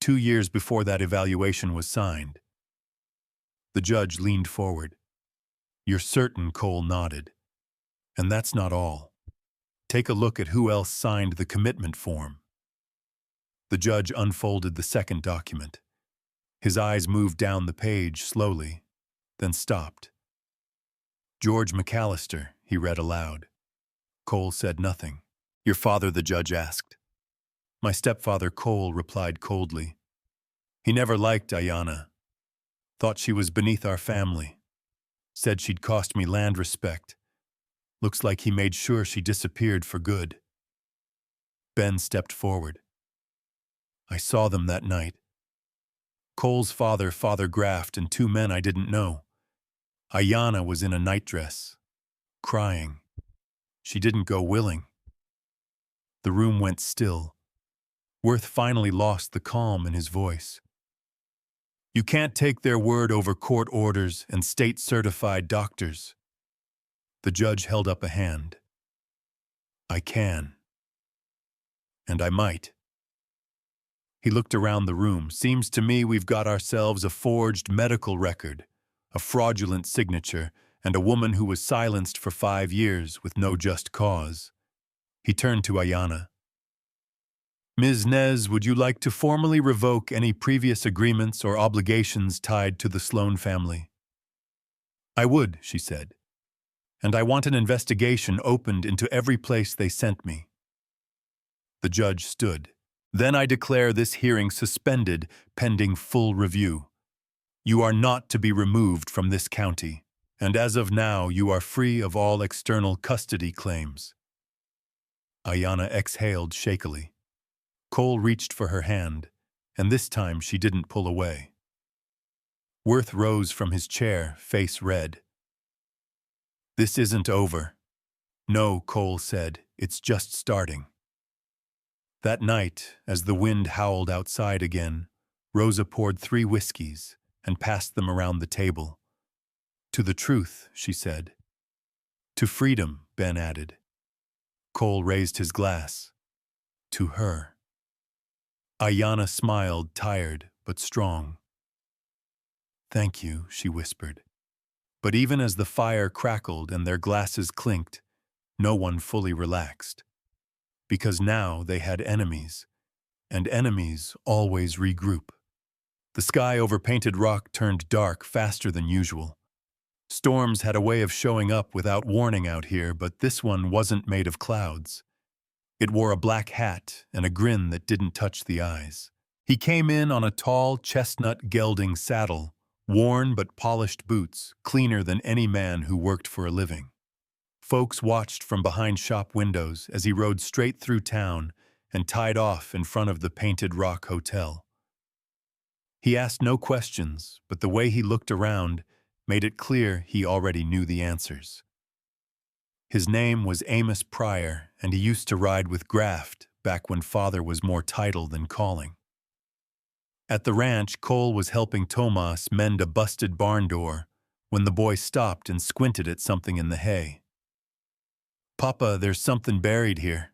2 years before that evaluation was signed." The judge leaned forward. "You're certain?" Cole nodded. "And that's not all. Take a look at who else signed the commitment form." The judge unfolded the second document. His eyes moved down the page slowly, then stopped. "George McAllister," he read aloud. Cole said nothing. "Your father?" the judge asked. "My stepfather," Cole replied coldly. "He never liked Ayanna. Thought she was beneath our family. Said she'd cost me land respect. Looks like he made sure she disappeared for good." Ben stepped forward. "I saw them that night. Cole's father, Father Graft, and 2 men I didn't know. Ayanna was in a nightdress, crying. She didn't go willing." The room went still. Worth finally lost the calm in his voice. "You can't take their word over court orders and state-certified doctors." The judge held up a hand. "I can. And I might." He looked around the room. "Seems to me we've got ourselves a forged medical record, a fraudulent signature, and a woman who was silenced for 5 years with no just cause." He turned to Ayanna. "Ms. Nez, would you like to formally revoke any previous agreements or obligations tied to the Sloan family?" "I would," she said. "And I want an investigation opened into every place they sent me." The judge stood. "Then I declare this hearing suspended pending full review." You are not to be removed from this county, and as of now you are free of all external custody claims." Ayanna exhaled shakily. Cole reached for her hand, and this time she didn't pull away. Worth rose from his chair, face red. "This isn't over." "No," Cole said, "it's just starting." That night, as the wind howled outside again, Rosa poured 3 whiskeys and passed them around the table. "To the truth," she said. "To freedom," Ben added. Cole raised his glass. "To her." Ayanna smiled, tired but strong. "Thank you," she whispered. But even as the fire crackled and their glasses clinked, no one fully relaxed. Because now they had enemies, and enemies always regroup. The sky over Painted Rock turned dark faster than usual. Storms had a way of showing up without warning out here, but this one wasn't made of clouds. It wore a black hat and a grin that didn't touch the eyes. He came in on a tall, chestnut gelding saddle, worn but polished boots, cleaner than any man who worked for a living. Folks watched from behind shop windows as he rode straight through town and tied off in front of the Painted Rock Hotel. He asked no questions, but the way he looked around made it clear he already knew the answers. His name was Amos Pryor, and he used to ride with Graft back when father was more title than calling. At the ranch, Cole was helping Tomas mend a busted barn door when the boy stopped and squinted at something in the hay. "Papa, there's something buried here."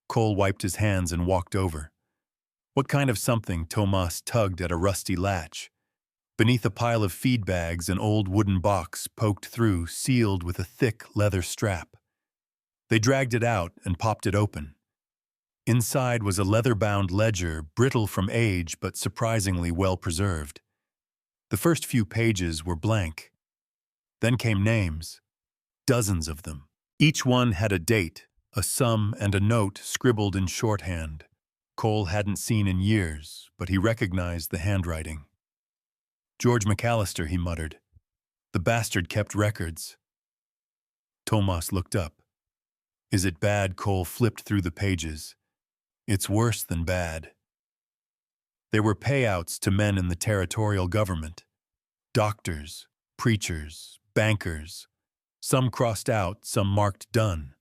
Cole wiped his hands and walked over. "What kind of something?" Tomas tugged at a rusty latch. Beneath a pile of feed bags, an old wooden box poked through, sealed with a thick leather strap. They dragged it out and popped it open. Inside was a leather-bound ledger, brittle from age but surprisingly well-preserved. The first few pages were blank. Then came names, dozens of them. Each one had a date, a sum, and a note scribbled in shorthand. Cole hadn't seen in years, but he recognized the handwriting. "George McAllister," he muttered. "The bastard kept records." Tomas looked up. "Is it bad?" Cole flipped through the pages. "It's worse than bad." There were payouts to men in the territorial government. Doctors, preachers, bankers. Some crossed out, some marked done.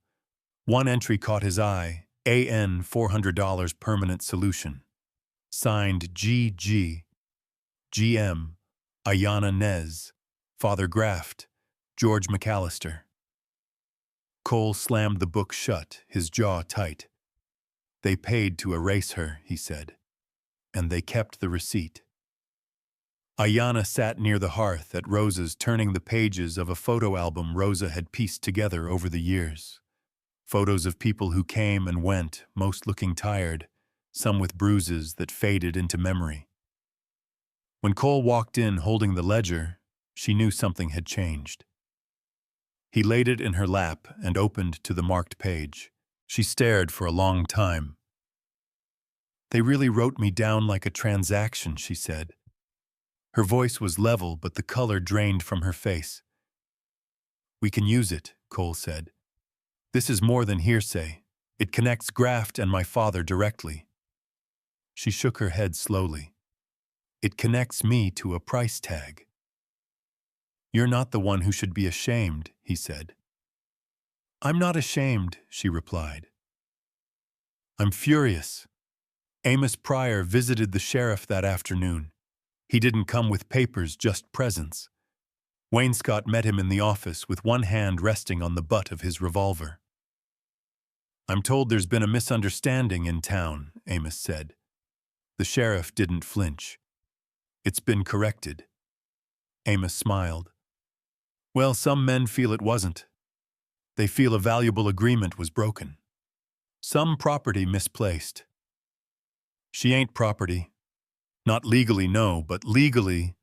One entry caught his eye, AN $400 permanent solution. Signed GG, GM, Ayanna Nez, Father Graft, George McAllister. Cole slammed the book shut, his jaw tight. "They paid to erase her," he said, "and they kept the receipt." Ayanna sat near the hearth at Rosa's, turning the pages of a photo album Rosa had pieced together over the years. Photos of people who came and went, most looking tired, some with bruises that faded into memory. When Cole walked in holding the ledger, she knew something had changed. He laid it in her lap and opened to the marked page. She stared for a long time. "They really wrote me down like a transaction," she said. Her voice was level, but the color drained from her face. "We can use it," Cole said. "This is more than hearsay. It connects Graft and my father directly." She shook her head slowly. "It connects me to a price tag." "You're not the one who should be ashamed," he said. "I'm not ashamed," she replied. "I'm furious." Amos Pryor visited the sheriff that afternoon. He didn't come with papers, just presents. Wainscott met him in the office with one hand resting on the butt of his revolver. "I'm told there's been a misunderstanding in town," Amos said. The sheriff didn't flinch. "It's been corrected." Amos smiled. "Well, some men feel it wasn't. They feel a valuable agreement was broken. Some property misplaced." "She ain't property. Not legally, no, but legally,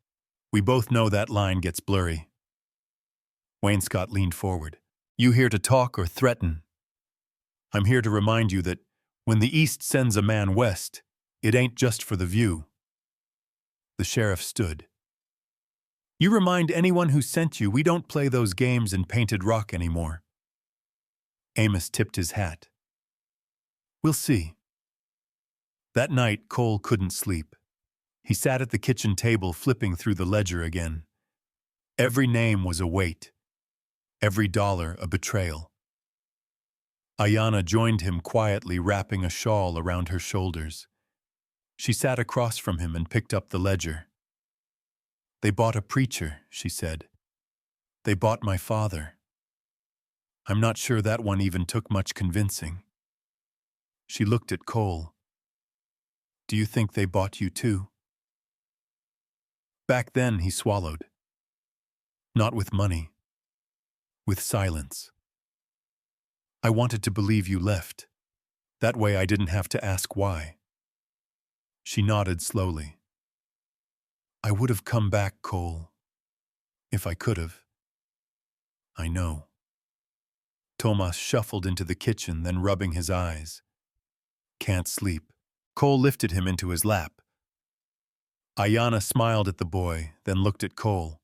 we both know that line gets blurry." Wainscott leaned forward. "You here to talk or threaten?" "I'm here to remind you that when the East sends a man west, it ain't just for the view." The sheriff stood. You remind anyone who sent you we don't play those games in Painted Rock anymore. Amos tipped his hat. We'll see. That night, Cole couldn't sleep. He sat at the kitchen table flipping through the ledger again. Every name was a weight. Every dollar a betrayal. Ayanna joined him quietly, wrapping a shawl around her shoulders. She sat across from him and picked up the ledger. They bought a preacher, she said. They bought my father. I'm not sure that one even took much convincing. She looked at Cole. Do you think they bought you too? Back then, he swallowed. Not with money. With silence. I wanted to believe you left. That way I didn't have to ask why. She nodded slowly. I would have come back, Cole. If I could have. I know. Tomas shuffled into the kitchen, then rubbing his eyes. Can't sleep. Cole lifted him into his lap. Ayanna smiled at the boy, then looked at Cole.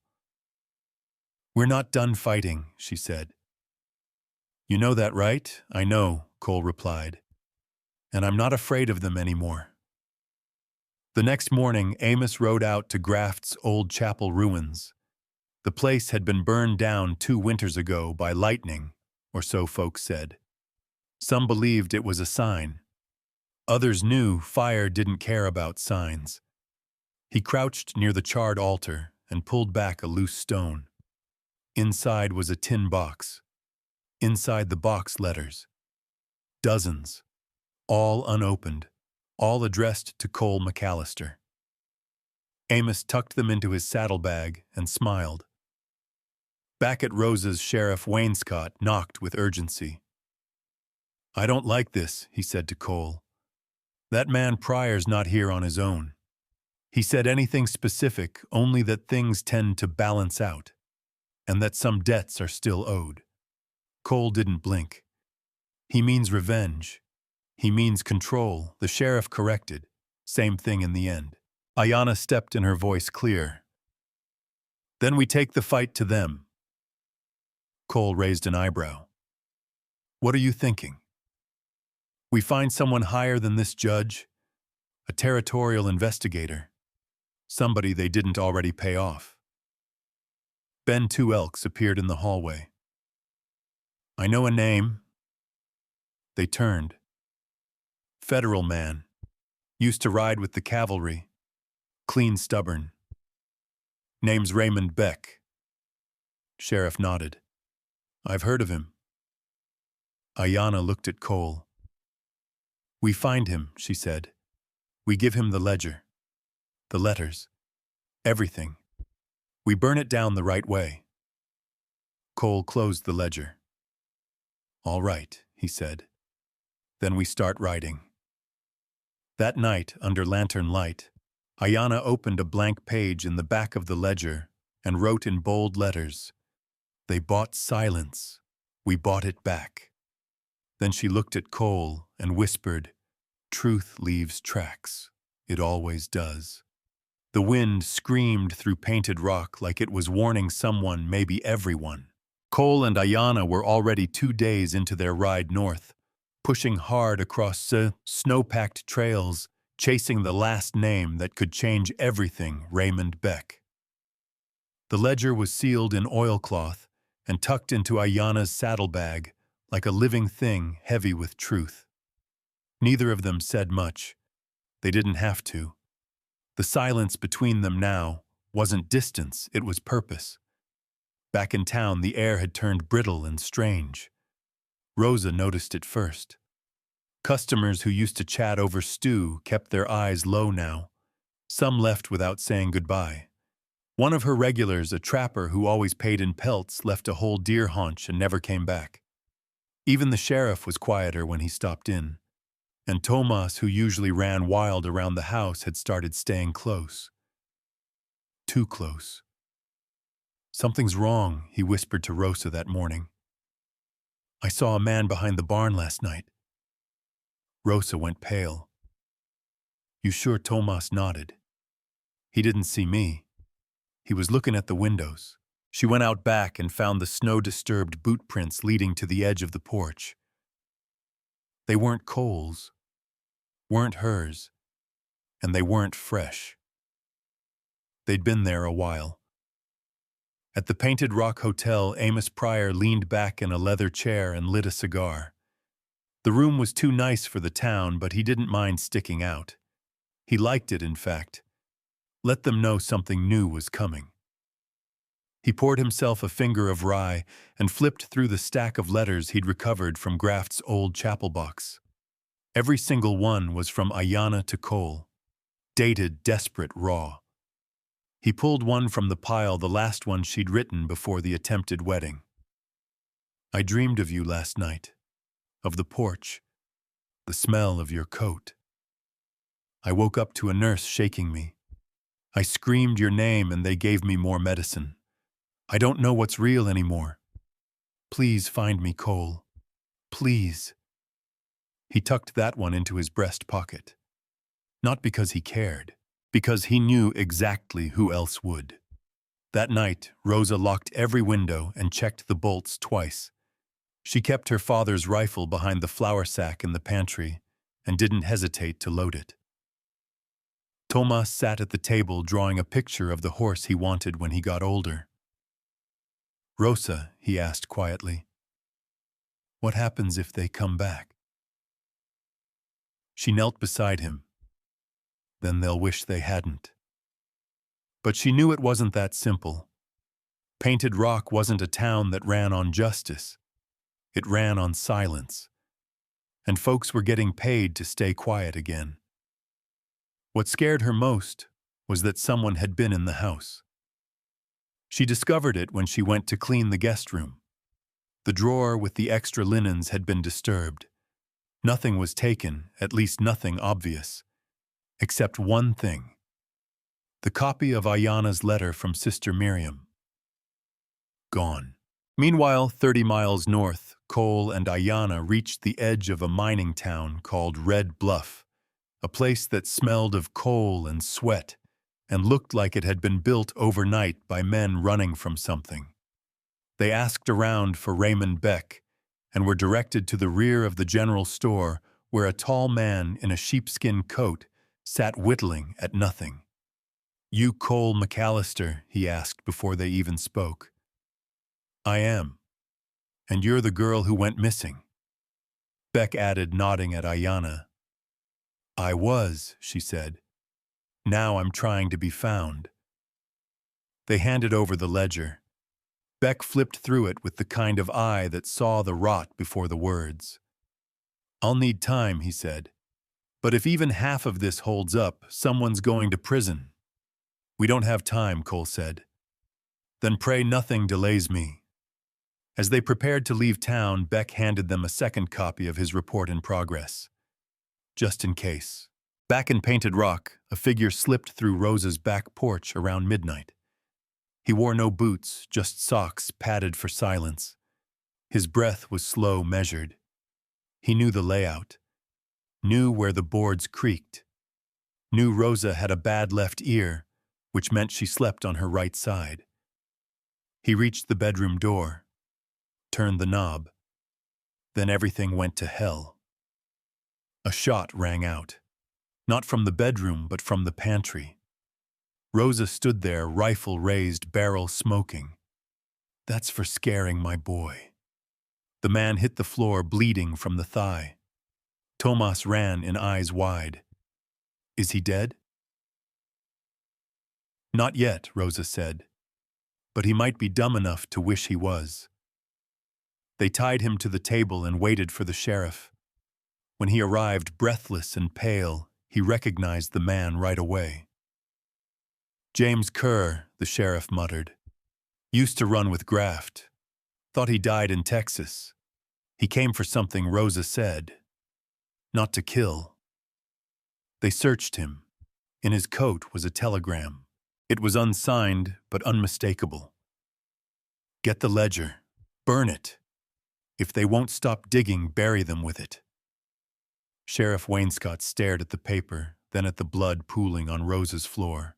We're not done fighting, she said. You know that, right? I know, Cole replied. And I'm not afraid of them anymore. The next morning, Amos rode out to Graft's old chapel ruins. The place had been burned down 2 winters ago by lightning, or so folks said. Some believed it was a sign. Others knew fire didn't care about signs. He crouched near the charred altar and pulled back a loose stone. Inside was a tin box. Inside the box, letters. Dozens. All unopened. All addressed to Cole McAllister. Amos tucked them into his saddlebag and smiled. Back at Rosa's, Sheriff Wainscott knocked with urgency. I don't like this, he said to Cole. That man Pryor's not here on his own. He said anything specific, only that things tend to balance out, and that some debts are still owed. Cole didn't blink. He means revenge. He means control, the sheriff corrected. Same thing in the end. Ayanna stepped in, her voice clear. Then we take the fight to them. Cole raised an eyebrow. What are you thinking? We find someone higher than this judge, a territorial investigator, somebody they didn't already pay off. Ben Two Elks appeared in the hallway. I know a name. They turned. Federal man. Used to ride with the cavalry. Clean stubborn. Name's Raymond Beck. Sheriff nodded. I've heard of him. Ayanna looked at Cole. We find him, she said. We give him the ledger. The letters. Everything. We burn it down the right way. Cole closed the ledger. All right, he said. Then we start writing. That night, under lantern light, Ayanna opened a blank page in the back of the ledger and wrote in bold letters, They bought silence. We bought it back. Then she looked at Cole and whispered, Truth leaves tracks. It always does. The wind screamed through Painted Rock like it was warning someone, maybe everyone. Cole and Ayanna were already 2 days into their ride north, pushing hard across snow-packed trails, chasing the last name that could change everything, Raymond Beck. The ledger was sealed in oilcloth and tucked into Ayanna's saddlebag like a living thing heavy with truth. Neither of them said much. They didn't have to. The silence between them now wasn't distance, it was purpose. Back in town, the air had turned brittle and strange. Rosa noticed it first. Customers who used to chat over stew kept their eyes low now. Some left without saying goodbye. One of her regulars, a trapper who always paid in pelts, left a whole deer haunch and never came back. Even the sheriff was quieter when he stopped in. And Tomas, who usually ran wild around the house, had started staying close. Too close. Something's wrong, he whispered to Rosa that morning. I saw a man behind the barn last night. Rosa went pale. You sure? Tomas nodded. He didn't see me. He was looking at the windows. She went out back and found the snow-disturbed boot prints leading to the edge of the porch. They weren't Cole's, weren't hers, and they weren't fresh. They'd been there a while. At the Painted Rock Hotel, Amos Pryor leaned back in a leather chair and lit a cigar. The room was too nice for the town, but he didn't mind sticking out. He liked it, in fact. Let them know something new was coming. He poured himself a finger of rye and flipped through the stack of letters he'd recovered from Graft's old chapel box. Every single one was from Ayanna to Cole, dated, desperate, raw. He pulled one from the pile, the last one she'd written before the attempted wedding. I dreamed of you last night, of the porch, the smell of your coat. I woke up to a nurse shaking me. I screamed your name and they gave me more medicine. I don't know what's real anymore. Please find me, Cole. Please. He tucked that one into his breast pocket. Not because he cared, because he knew exactly who else would. That night, Rosa locked every window and checked the bolts twice. She kept her father's rifle behind the flour sack in the pantry and didn't hesitate to load it. Tomas sat at the table drawing a picture of the horse he wanted when he got older. Rosa, he asked quietly, what happens if they come back? She knelt beside him. Then they'll wish they hadn't. But she knew it wasn't that simple. Painted Rock wasn't a town that ran on justice. It ran on silence. And folks were getting paid to stay quiet again. What scared her most was that someone had been in the house. She discovered it when she went to clean the guest room. The drawer with the extra linens had been disturbed. Nothing was taken, at least nothing obvious. Except one thing. The copy of Ayanna's letter from Sister Miriam. Gone. Meanwhile, 30 miles north, Cole and Ayanna reached the edge of a mining town called Red Bluff, a place that smelled of coal and sweat and looked like it had been built overnight by men running from something. They asked around for Raymond Beck and were directed to the rear of the general store where a tall man in a sheepskin coat sat whittling at nothing. You Cole McAllister, he asked before they even spoke. I am. And you're the girl who went missing. Beck added, nodding at Ayanna. I was, she said. Now I'm trying to be found. They handed over the ledger. Beck flipped through it with the kind of eye that saw the rot before the words. I'll need time, he said. But if even half of this holds up, someone's going to prison. We don't have time, Cole said. Then pray nothing delays me. As they prepared to leave town, Beck handed them a second copy of his report in progress. Just in case. Back in Painted Rock, a figure slipped through Rosa's back porch around midnight. He wore no boots, just socks padded for silence. His breath was slow, measured. He knew the layout. Knew where the boards creaked. Knew Rosa had a bad left ear, which meant she slept on her right side. He reached the bedroom door, turned the knob. Then everything went to hell. A shot rang out. Not from the bedroom, but from the pantry. Rosa stood there, rifle raised, barrel smoking. That's for scaring my boy. The man hit the floor, bleeding from the thigh. Tomas ran in, eyes wide. Is he dead? Not yet, Rosa said. But he might be dumb enough to wish he was. They tied him to the table and waited for the sheriff. When he arrived, breathless and pale, he recognized the man right away. James Kerr, the sheriff muttered. Used to run with Graft. Thought he died in Texas. He came for something Rosa said. Not to kill. They searched him. In his coat was a telegram. It was unsigned, but unmistakable. Get the ledger. Burn it. If they won't stop digging, bury them with it. Sheriff Wainscott stared at the paper, then at the blood pooling on Rosa's floor.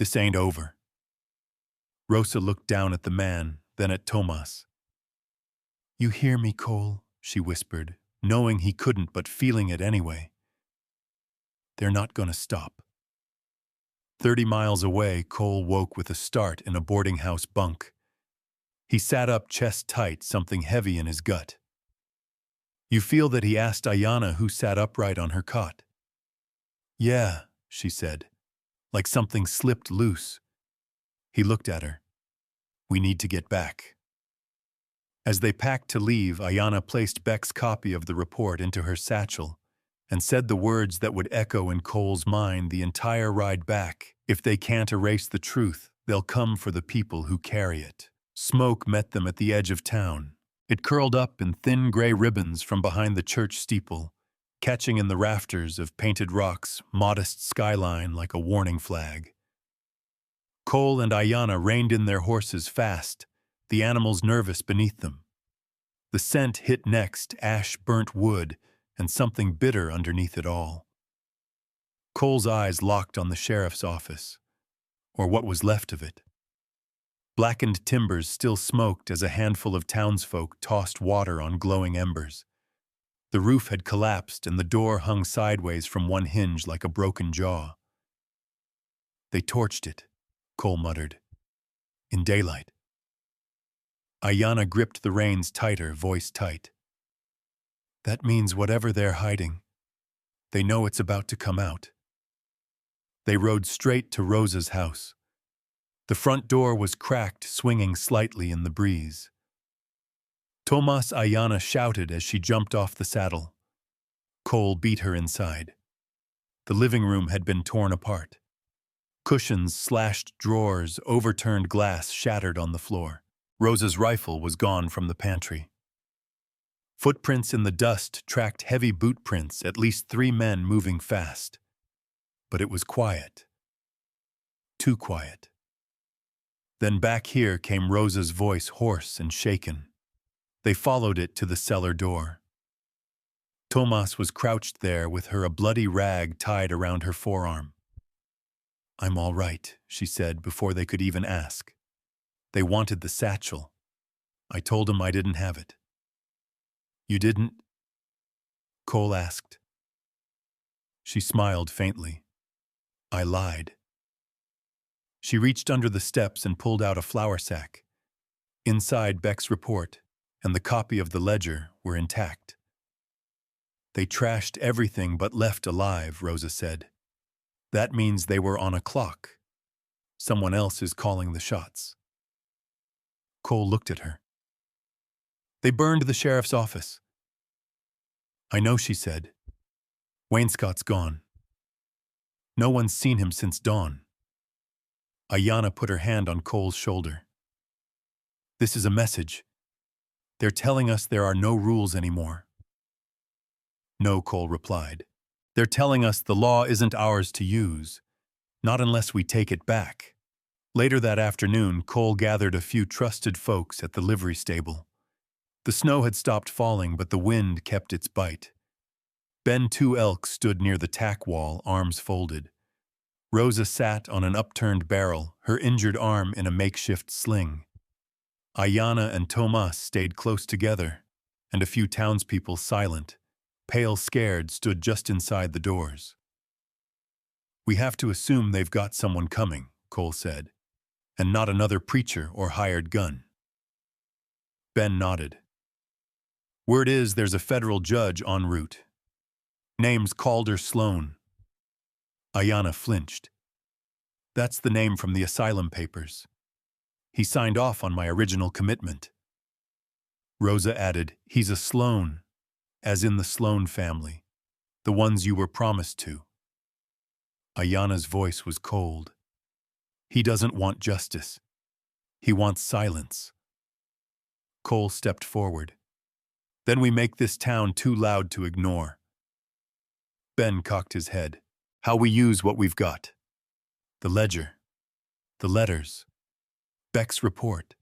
This ain't over. Rosa looked down at the man, then at Tomas. You hear me, Cole, she whispered, knowing he couldn't but feeling it anyway. They're not gonna stop. 30 miles away, Cole woke with a start in a boarding house bunk. He sat up chest tight, something heavy in his gut. You feel that he asked Ayanna, who sat upright on her cot. Yeah, she said, like something slipped loose. He looked at her. We need to get back. As they packed to leave, Ayanna placed Beck's copy of the report into her satchel and said the words that would echo in Cole's mind the entire ride back. If they can't erase the truth, they'll come for the people who carry it. Smoke met them at the edge of town. It curled up in thin gray ribbons from behind the church steeple, catching in the rafters of Painted Rock's modest skyline like a warning flag. Cole and Ayanna reined in their horses fast, the animals nervous beneath them. The scent hit next, ash-burnt wood, and something bitter underneath it all. Cole's eyes locked on the sheriff's office, or what was left of it. Blackened timbers still smoked as a handful of townsfolk tossed water on glowing embers. The roof had collapsed and the door hung sideways from one hinge like a broken jaw. They torched it, Cole muttered. In daylight. Ayanna gripped the reins tighter, voice tight. That means whatever they're hiding, they know it's about to come out. They rode straight to Rosa's house. The front door was cracked, swinging slightly in the breeze. Tomas Ayanna shouted as she jumped off the saddle. Cole beat her inside. The living room had been torn apart. Cushions, slashed drawers, overturned glass shattered on the floor. Rosa's rifle was gone from the pantry. Footprints in the dust tracked heavy boot prints, at least 3 men moving fast. But it was quiet. Too quiet. Then back here came Rosa's voice, hoarse and shaken. They followed it to the cellar door. Tomas was crouched there with a bloody rag tied around her forearm. I'm all right, she said before they could even ask. They wanted the satchel. I told them I didn't have it. You didn't? Cole asked. She smiled faintly. I lied. She reached under the steps and pulled out a flour sack. Inside, Beck's report and the copy of the ledger were intact. They trashed everything but left alive, Rosa said. That means they were on a clock. Someone else is calling the shots. Cole looked at her. They burned the sheriff's office. I know, she said. Wainscott's gone. No one's seen him since dawn. Ayanna put her hand on Cole's shoulder. This is a message. They're telling us there are no rules anymore. No, Cole replied. They're telling us the law isn't ours to use, not unless we take it back. Later that afternoon, Cole gathered a few trusted folks at the livery stable. The snow had stopped falling, but the wind kept its bite. Ben Two Elk stood near the tack wall, arms folded. Rosa sat on an upturned barrel, her injured arm in a makeshift sling. Ayanna and Tomas stayed close together, and a few townspeople silent, pale scared, stood just inside the doors. We have to assume they've got someone coming, Cole said, and not another preacher or hired gun. Ben nodded. Word is there's a federal judge en route. Name's Calder Sloan. Ayanna flinched. That's the name from the asylum papers. He signed off on my original commitment. Rosa added, he's a Sloan, as in the Sloan family, the ones you were promised to. Ayanna's voice was cold. He doesn't want justice. He wants silence. Cole stepped forward. Then we make this town too loud to ignore. Ben cocked his head. How we use what we've got. The ledger. The letters. Beck's report.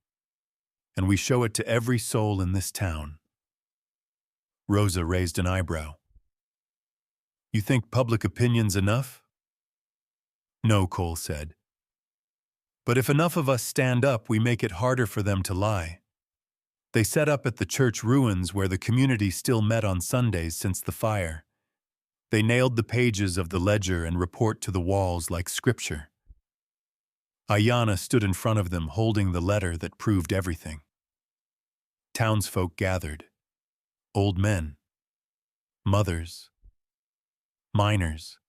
And we show it to every soul in this town. Rosa raised an eyebrow. You think public opinion's enough? No, Cole said. But if enough of us stand up, we make it harder for them to lie. They set up at the church ruins where the community still met on Sundays since the fire. They nailed the pages of the ledger and report to the walls like scripture. Ayanna stood in front of them holding the letter that proved everything. Townsfolk gathered. Old men. Mothers. Miners.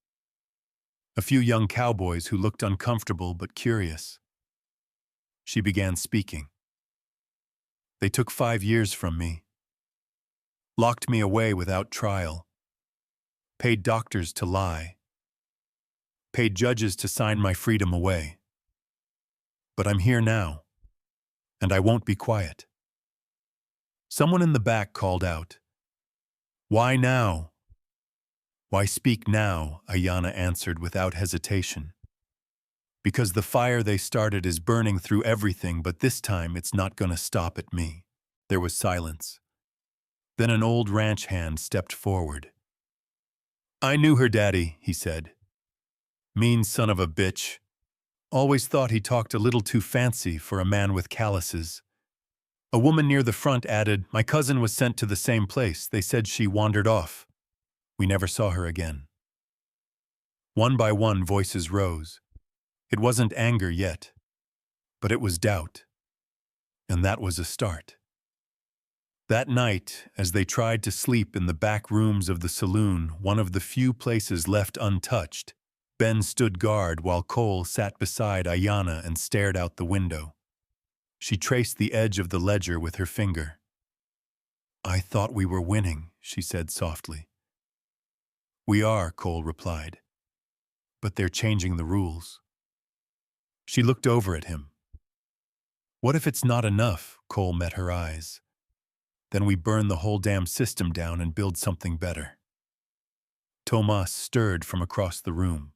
A few young cowboys who looked uncomfortable but curious. She began speaking. They took 5 years from me. Locked me away without trial. Paid doctors to lie. Paid judges to sign my freedom away. But I'm here now, and I won't be quiet. Someone in the back called out, "Why now?" "Why speak now?" Ayanna answered without hesitation. "Because the fire they started is burning through everything, but this time it's not gonna stop at me." There was silence. Then an old ranch hand stepped forward. "I knew her daddy," he said. "Mean son of a bitch. Always thought he talked a little too fancy for a man with calluses." A woman near the front added, "My cousin was sent to the same place. They said she wandered off. We never saw her again." One by one, voices rose. It wasn't anger yet, but it was doubt. And that was a start. That night, as they tried to sleep in the back rooms of the saloon, one of the few places left untouched, Ben stood guard while Cole sat beside Ayanna and stared out the window. She traced the edge of the ledger with her finger. "I thought we were winning," she said softly. "We are," Cole replied. "But they're changing the rules." She looked over at him. "What if it's not enough?" Cole met her eyes. "Then we burn the whole damn system down and build something better." Tomas stirred from across the room.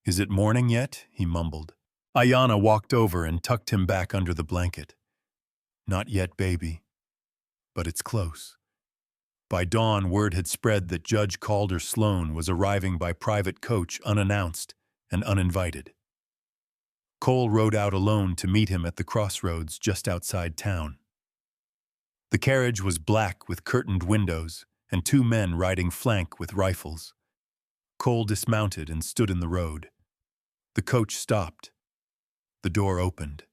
"Is it morning yet?" he mumbled. Ayanna walked over and tucked him back under the blanket. "Not yet, baby. But it's close." By dawn, word had spread that Judge Calder Sloan was arriving by private coach unannounced and uninvited. Cole rode out alone to meet him at the crossroads just outside town. The carriage was black with curtained windows and 2 men riding flank with rifles. Cole dismounted and stood in the road. The coach stopped. The door opened.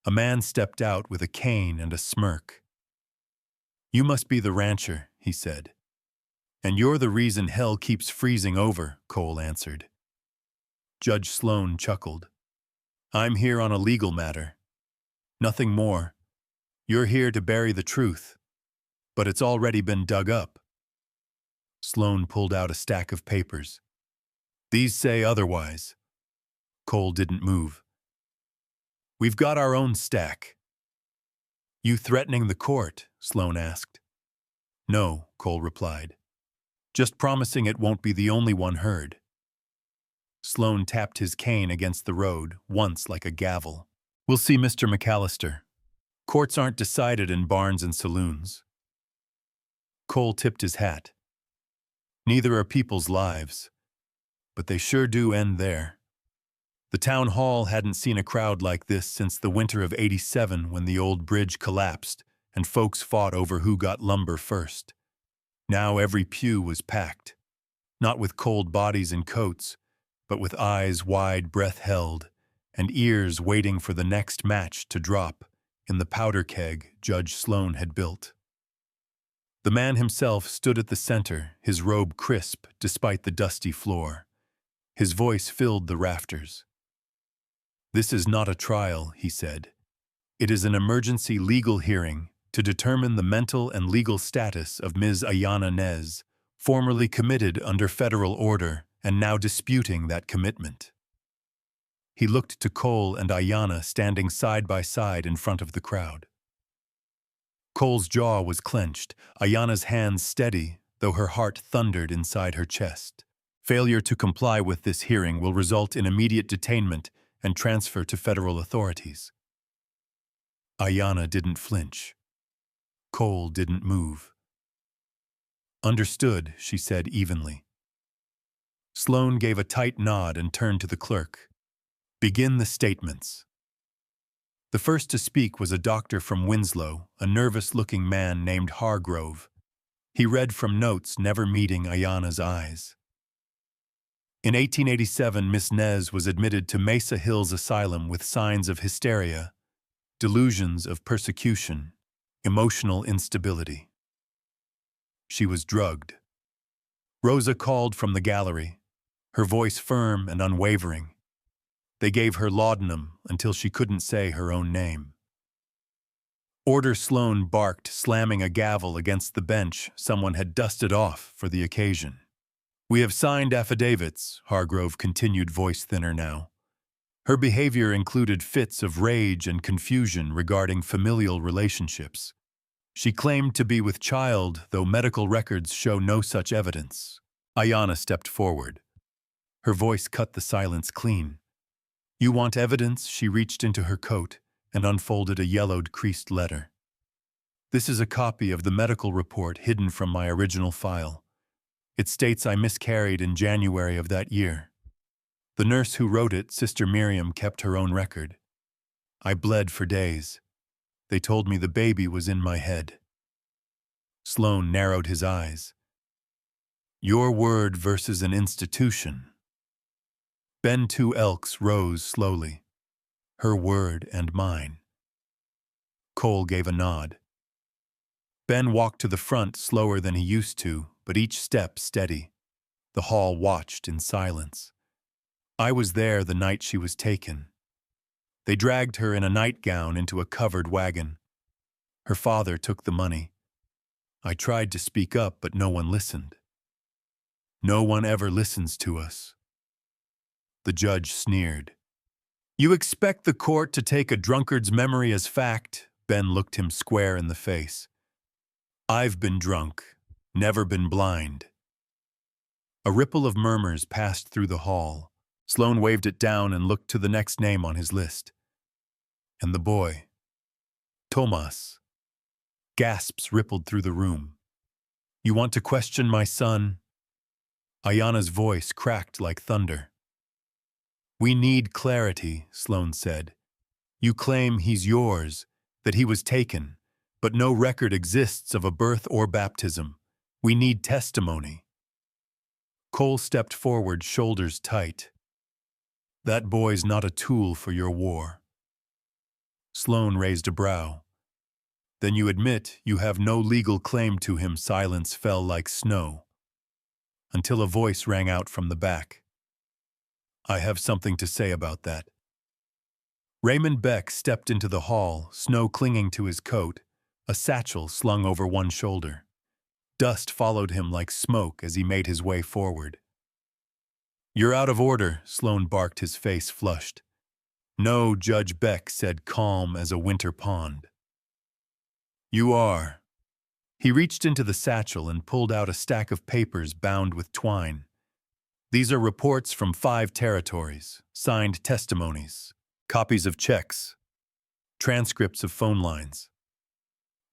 A man stepped out with a cane and a smirk. "You must be the rancher," he said. "And you're the reason hell keeps freezing over," Cole answered. Judge Sloan chuckled. "I'm here on a legal matter. Nothing more. You're here to bury the truth. But it's already been dug up." Sloan pulled out a stack of papers. "These say otherwise." Cole didn't move. "We've got our own stack." "You threatening the court?" Sloan asked. "No," Cole replied. "Just promising it won't be the only one heard." Sloan tapped his cane against the road, once like a gavel. "We'll see, Mr. McAllister. Courts aren't decided in barns and saloons." Cole tipped his hat. "Neither are people's lives. But they sure do end there." The town hall hadn't seen a crowd like this since the winter of '87 when the old bridge collapsed and folks fought over who got lumber first. Now every pew was packed, not with cold bodies in coats, but with eyes wide, breath held, and ears waiting for the next match to drop in the powder keg Judge Sloan had built. The man himself stood at the center, his robe crisp despite the dusty floor. His voice filled the rafters. "This is not a trial," he said. "It is an emergency legal hearing to determine the mental and legal status of Ms. Ayanna Nez, formerly committed under federal order and now disputing that commitment." He looked to Cole and Ayanna standing side by side in front of the crowd. Cole's jaw was clenched, Ayanna's hands steady, though her heart thundered inside her chest. Failure to comply with this hearing will result in immediate detainment and transfer to federal authorities. Ayanna didn't flinch. Cole didn't move. "Understood," she said evenly. Sloan gave a tight nod and turned to the clerk. Begin the statements. The first to speak was a doctor from Winslow, a nervous-looking man named Hargrove. He read from notes, never meeting Ayana's eyes. In 1887, Miss Nez was admitted to Mesa Hills Asylum with signs of hysteria, delusions of persecution, emotional instability. She was drugged. Rosa called from the gallery, her voice firm and unwavering. They gave her laudanum until she couldn't say her own name. Order Sloan barked, slamming a gavel against the bench someone had dusted off for the occasion. We have signed affidavits, Hargrove continued, voice thinner now. Her behavior included fits of rage and confusion regarding familial relationships. She claimed to be with child, though medical records show no such evidence. Ayana stepped forward. Her voice cut the silence clean. You want evidence? She reached into her coat and unfolded a yellowed, creased letter. This is a copy of the medical report hidden from my original file. It states I miscarried in January of that year. The nurse who wrote it, Sister Miriam, kept her own record. I bled for days. They told me the baby was in my head. Sloan narrowed his eyes. Your word versus an institution. Ben Two Elks rose slowly. Her word and mine. Cole gave a nod. Ben walked to the front slower than he used to, but each step steady. The hall watched in silence. I was there the night she was taken. They dragged her in a nightgown into a covered wagon. Her father took the money. I tried to speak up, but no one listened. No one ever listens to us. The judge sneered. You expect the court to take a drunkard's memory as fact? Ben looked him square in the face. I've been drunk, never been blind. A ripple of murmurs passed through the hall. Sloan waved it down and looked to the next name on his list. And the boy. Tomas. Gasps rippled through the room. You want to question my son? Ayana's voice cracked like thunder. We need clarity, Sloan said. You claim he's yours, that he was taken, but no record exists of a birth or baptism. We need testimony. Cole stepped forward, shoulders tight. That boy's not a tool for your war. Sloan raised a brow. Then you admit you have no legal claim to him. Silence fell like snow, until a voice rang out from the back. I have something to say about that. Raymond Beck stepped into the hall, snow clinging to his coat, a satchel slung over one shoulder. Dust followed him like smoke as he made his way forward. You're out of order, Sloan barked, his face flushed. No, Judge Beck said, calm as a winter pond. You are. He reached into the satchel and pulled out a stack of papers bound with twine. These are reports from 5 territories, signed testimonies, copies of checks, transcripts of phone lines,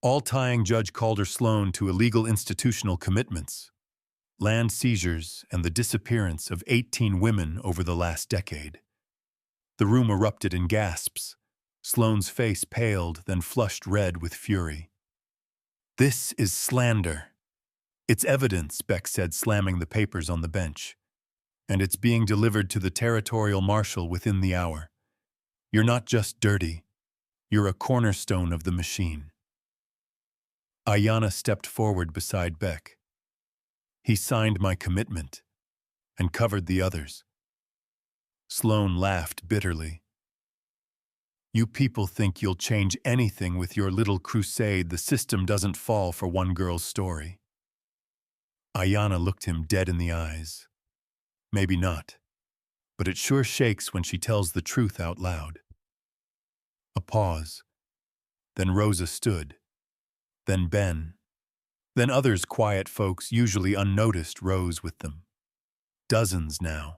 all tying Judge Calder Sloan to illegal institutional commitments, land seizures, and the disappearance of 18 women over the last decade. The room erupted in gasps. Sloan's face paled, then flushed red with fury. This is slander. It's evidence, Beck said, slamming the papers on the bench. And it's being delivered to the territorial marshal within the hour. You're not just dirty. You're a cornerstone of the machine. Ayana stepped forward beside Beck. He signed my commitment and covered the others. Sloan laughed bitterly. You people think you'll change anything with your little crusade. The system doesn't fall for one girl's story. Ayana looked him dead in the eyes. Maybe not, but it sure shakes when she tells the truth out loud. A pause. Then Rosa stood. Then Ben. Then others, quiet folks, usually unnoticed, rose with them. Dozens now.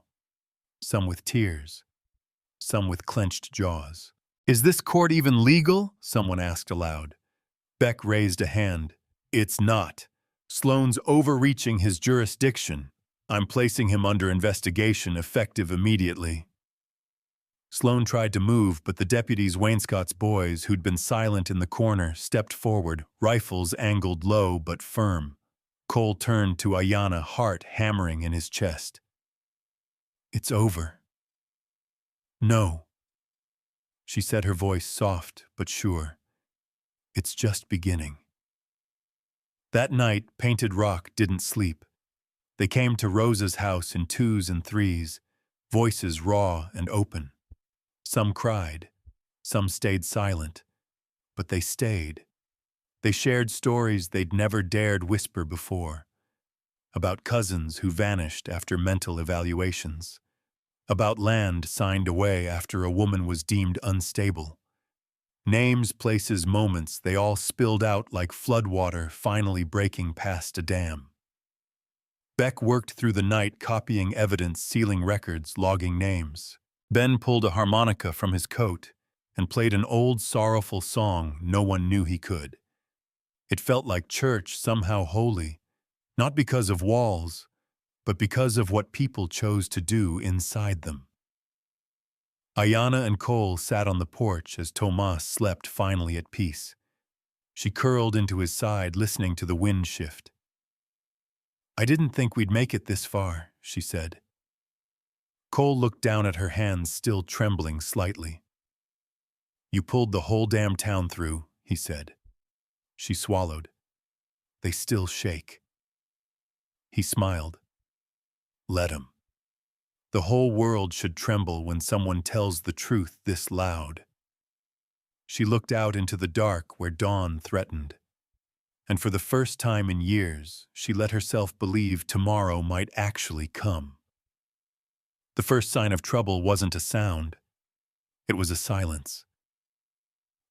Some with tears. Some with clenched jaws. Is this court even legal? Someone asked aloud. Beck raised a hand. It's not. Sloan's overreaching his jurisdiction. I'm placing him under investigation, effective immediately. Sloane tried to move, but the deputy's Wainscot's boys, who'd been silent in the corner, stepped forward, rifles angled low but firm. Cole turned to Ayanna, heart hammering in his chest. "It's over." "No," she said, her voice soft but sure. "It's just beginning." That night, Painted Rock didn't sleep. They came to Rosa's house in twos and threes, voices raw and open. Some cried, some stayed silent, but they stayed. They shared stories they'd never dared whisper before, about cousins who vanished after mental evaluations, about land signed away after a woman was deemed unstable. Names, places, moments, they all spilled out like floodwater finally breaking past a dam. Beck worked through the night copying evidence, sealing records, logging names. Ben pulled a harmonica from his coat and played an old sorrowful song no one knew he could. It felt like church, somehow holy, not because of walls, but because of what people chose to do inside them. Ayanna and Cole sat on the porch as Tomas slept finally at peace. She curled into his side, listening to the wind shift. "I didn't think we'd make it this far," she said. Cole looked down at her hands, still trembling slightly. "You pulled the whole damn town through," he said. She swallowed. "They still shake." He smiled. "Let 'em. The whole world should tremble when someone tells the truth this loud." She looked out into the dark where dawn threatened. And for the first time in years, she let herself believe tomorrow might actually come. The first sign of trouble wasn't a sound. It was a silence.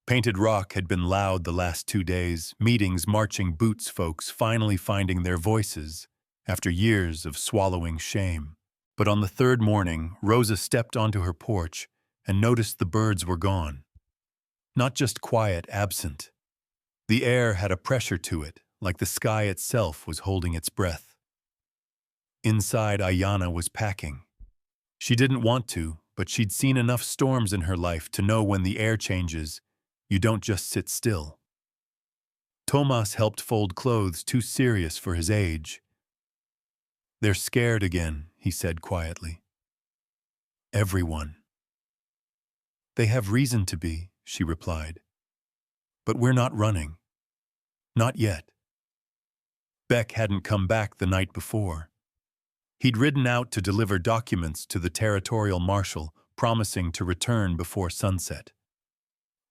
Painted Rock had been loud the last 2 days, meetings, marching boots folks finally finding their voices after years of swallowing shame. But on the third morning, Rosa stepped onto her porch and noticed the birds were gone. Not just quiet, absent. The air had a pressure to it, like the sky itself was holding its breath. Inside, Ayanna was packing. She didn't want to, but she'd seen enough storms in her life to know when the air changes, you don't just sit still. Tomas helped fold clothes too serious for his age. "They're scared again," he said quietly. "Everyone." "They have reason to be," she replied. "But we're not running. Not yet." Beck hadn't come back the night before. He'd ridden out to deliver documents to the territorial marshal, promising to return before sunset.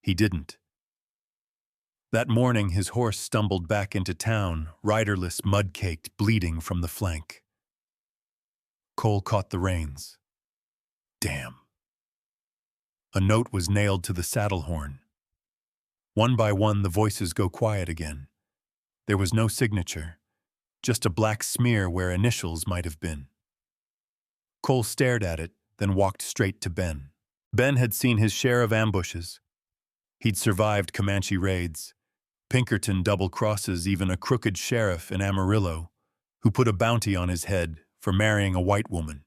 He didn't. That morning, his horse stumbled back into town, riderless, mud-caked, bleeding from the flank. Cole caught the reins. Damn. A note was nailed to the saddle horn. One by one, the voices go quiet again. There was no signature, just a black smear where initials might have been. Cole stared at it, then walked straight to Ben. Ben had seen his share of ambushes. He'd survived Comanche raids, Pinkerton double crosses, even a crooked sheriff in Amarillo who put a bounty on his head for marrying a white woman.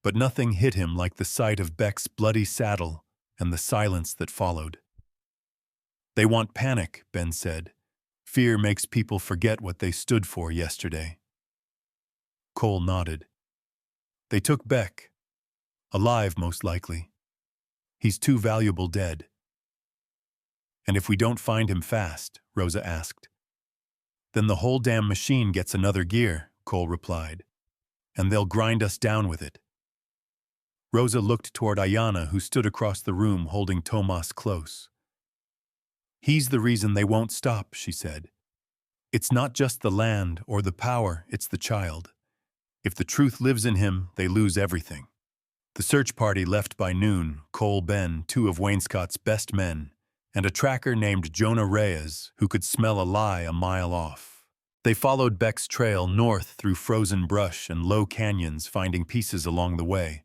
But nothing hit him like the sight of Beck's bloody saddle and the silence that followed. "They want panic," Ben said. "Fear makes people forget what they stood for yesterday." Cole nodded. "They took Beck. Alive, most likely. He's too valuable dead." "And if we don't find him fast," Rosa asked. "Then the whole damn machine gets another gear," Cole replied. "And they'll grind us down with it." Rosa looked toward Ayanna, who stood across the room holding Tomas close. "He's the reason they won't stop," she said. "It's not just the land or the power, it's the child. If the truth lives in him, they lose everything." The search party left by noon, Cole, Ben, 2 of Wainscot's best men, and a tracker named Jonah Reyes who could smell a lie a mile off. They followed Beck's trail north through frozen brush and low canyons, finding pieces along the way.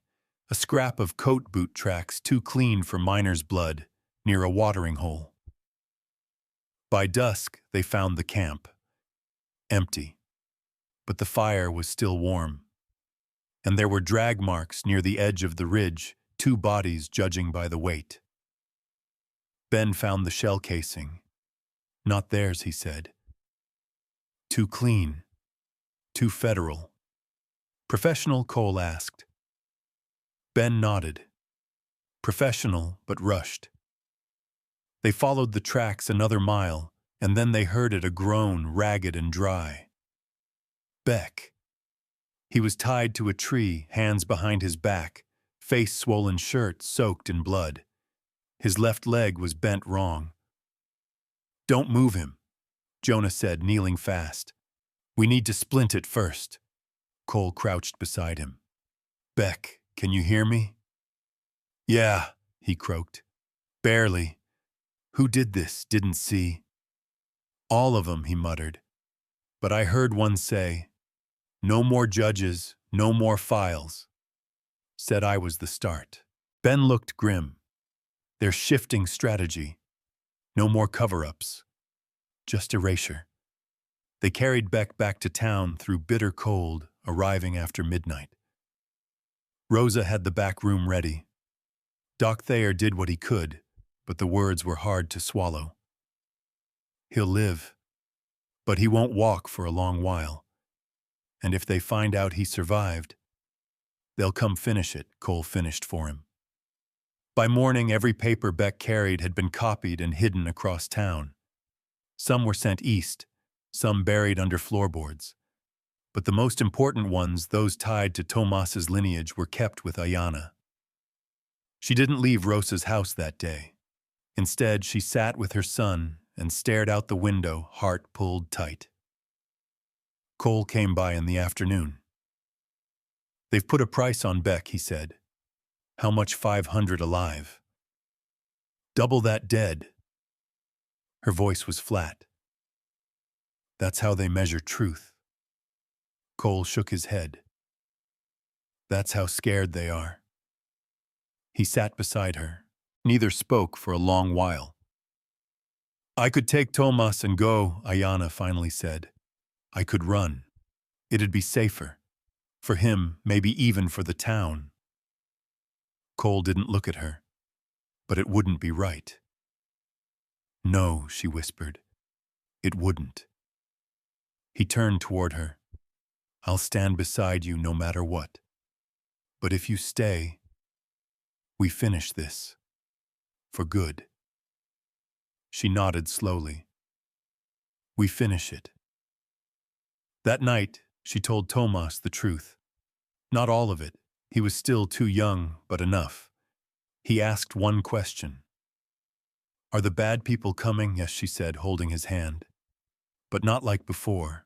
A scrap of coat boot tracks too clean for miner's blood, near a watering hole. By dusk, they found the camp. Empty. But the fire was still warm. And there were drag marks near the edge of the ridge, 2 bodies judging by the weight. Ben found the shell casing. Not theirs, he said. Too clean. Too federal. Professional, Cole asked. Ben nodded. Professional, but rushed. They followed the tracks another mile, and then they heard it, a groan, ragged and dry. Beck. He was tied to a tree, hands behind his back, face swollen, shirt soaked in blood. His left leg was bent wrong. Don't move him, Jonah said, kneeling fast. We need to splint it first. Cole crouched beside him. Beck, can you hear me? Yeah, he croaked. Barely. Who did this? Didn't see. All of them, he muttered. But I heard one say, no more judges, no more files. Said I was the start. Ben looked grim. Their shifting strategy. No more cover-ups. Just erasure. They carried Beck back to town through bitter cold, arriving after midnight. Rosa had the back room ready. Doc Thayer did what he could, but the words were hard to swallow. He'll live, but he won't walk for a long while. And if they find out he survived, they'll come finish it, Cole finished for him. By morning, every paper Beck carried had been copied and hidden across town. Some were sent east, some buried under floorboards. But the most important ones, those tied to Tomas's lineage, were kept with Ayanna. She didn't leave Rosa's house that day. Instead, she sat with her son and stared out the window, heart pulled tight. Cole came by in the afternoon. They've put a price on Beck, he said. How much? 500 alive. Double that dead. Her voice was flat. That's how they measure truth. Cole shook his head. That's how scared they are. He sat beside her. Neither spoke for a long while. I could take Tomas and go, Ayanna finally said. I could run. It'd be safer. For him, maybe even for the town. Cole didn't look at her. But it wouldn't be right. No, she whispered. It wouldn't. He turned toward her. I'll stand beside you no matter what. But if you stay, we finish this. For good. She nodded slowly. We finish it. That night, she told Tomas the truth. Not all of it. He was still too young, but enough. He asked one question. Are the bad people coming? Yes, she said, holding his hand. But not like before.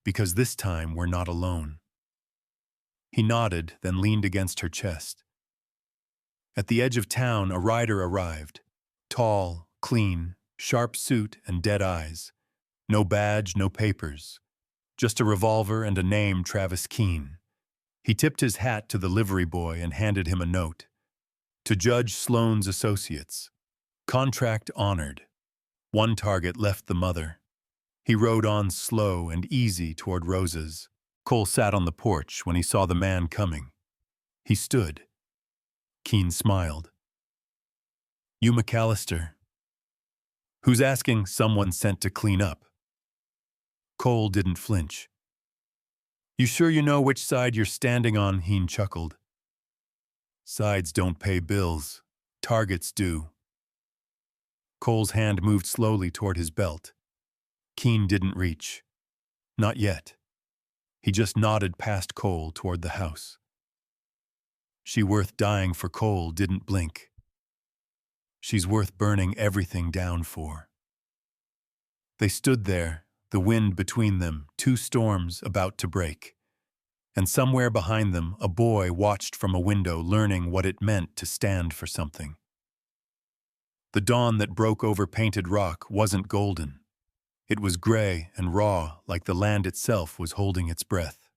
Because this time we're not alone. He nodded, then leaned against her chest. At the edge of town, a rider arrived. Tall, clean, sharp suit and dead eyes. No badge, no papers. Just a revolver and a name, Travis Keene. He tipped his hat to the livery boy and handed him a note. To Judge Sloan's associates. Contract honored. One target left the mother. He rode on slow and easy toward Rosa's. Cole sat on the porch when he saw the man coming. He stood. Keene smiled. You McAllister? Who's asking? Someone sent to clean up. Cole didn't flinch. You sure you know which side you're standing on? Keene chuckled. Sides don't pay bills. Targets do. Cole's hand moved slowly toward his belt. Keene didn't reach. Not yet. He just nodded past Cole toward the house. She worth dying for. Cole didn't blink. She's worth burning everything down for. They stood there, the wind between them, 2 storms about to break. And somewhere behind them, a boy watched from a window, learning what it meant to stand for something. The dawn that broke over Painted Rock wasn't golden. It was gray and raw, like the land itself was holding its breath.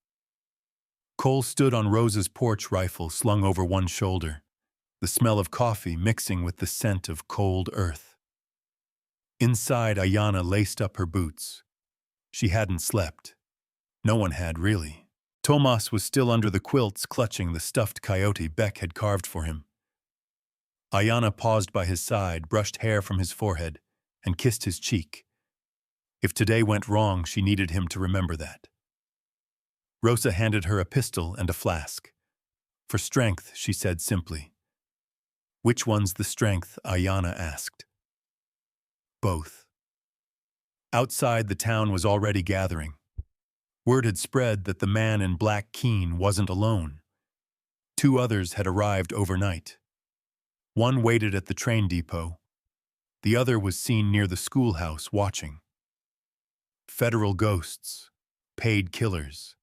Cole stood on Rosa's porch, rifle slung over one shoulder, the smell of coffee mixing with the scent of cold earth. Inside, Ayanna laced up her boots. She hadn't slept. No one had, really. Tomas was still under the quilts clutching the stuffed coyote Beck had carved for him. Ayana paused by his side, brushed hair from his forehead, and kissed his cheek. If today went wrong, she needed him to remember that. Rosa handed her a pistol and a flask. For strength, she said simply. Which one's the strength? Ayana asked. Both. Outside, the town was already gathering. Word had spread that the man in black Keen wasn't alone. 2 others had arrived overnight. One waited at the train depot. The other was seen near the schoolhouse watching. Federal ghosts, paid killers,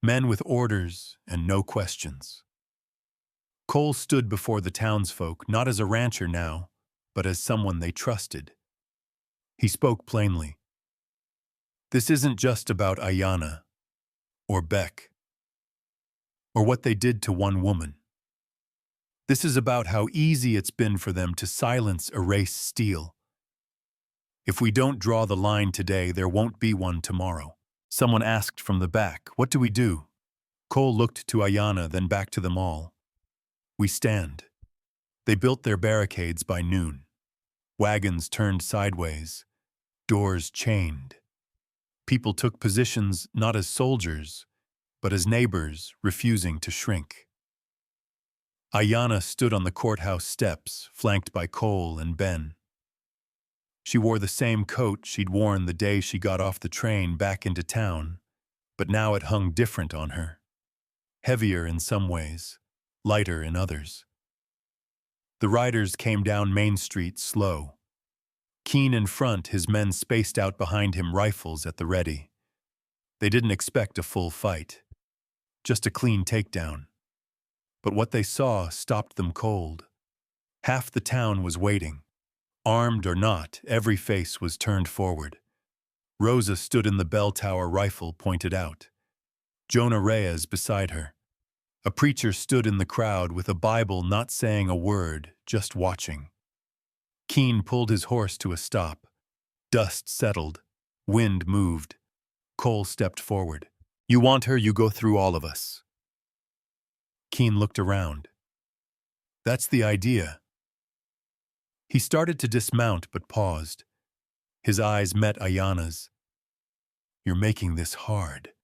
men with orders and no questions. Cole stood before the townsfolk not as a rancher now, but as someone they trusted. He spoke plainly. This isn't just about Ayana, or Beck, or what they did to one woman. This is about how easy it's been for them to silence, erase, steal. If we don't draw the line today, there won't be one tomorrow. Someone asked from the back, "What do we do?" Cole looked to Ayana, then back to them all. We stand. They built their barricades by noon. Wagons turned sideways. Doors chained. People took positions not as soldiers, but as neighbors refusing to shrink. Ayana stood on the courthouse steps, flanked by Cole and Ben. She wore the same coat she'd worn the day she got off the train back into town, but now it hung different on her. Heavier in some ways, lighter in others. The riders came down Main Street slow. Keen in front, his men spaced out behind him, rifles at the ready. They didn't expect a full fight, just a clean takedown. But what they saw stopped them cold. Half the town was waiting. Armed or not, every face was turned forward. Rosa stood in the bell tower, rifle pointed out. Jonah Reyes beside her. A preacher stood in the crowd with a Bible, not saying a word, just watching. Keen pulled his horse to a stop. Dust settled. Wind moved. Cole stepped forward. You want her, you go through all of us. Keen looked around. That's the idea. He started to dismount but paused. His eyes met Ayana's. You're making this hard.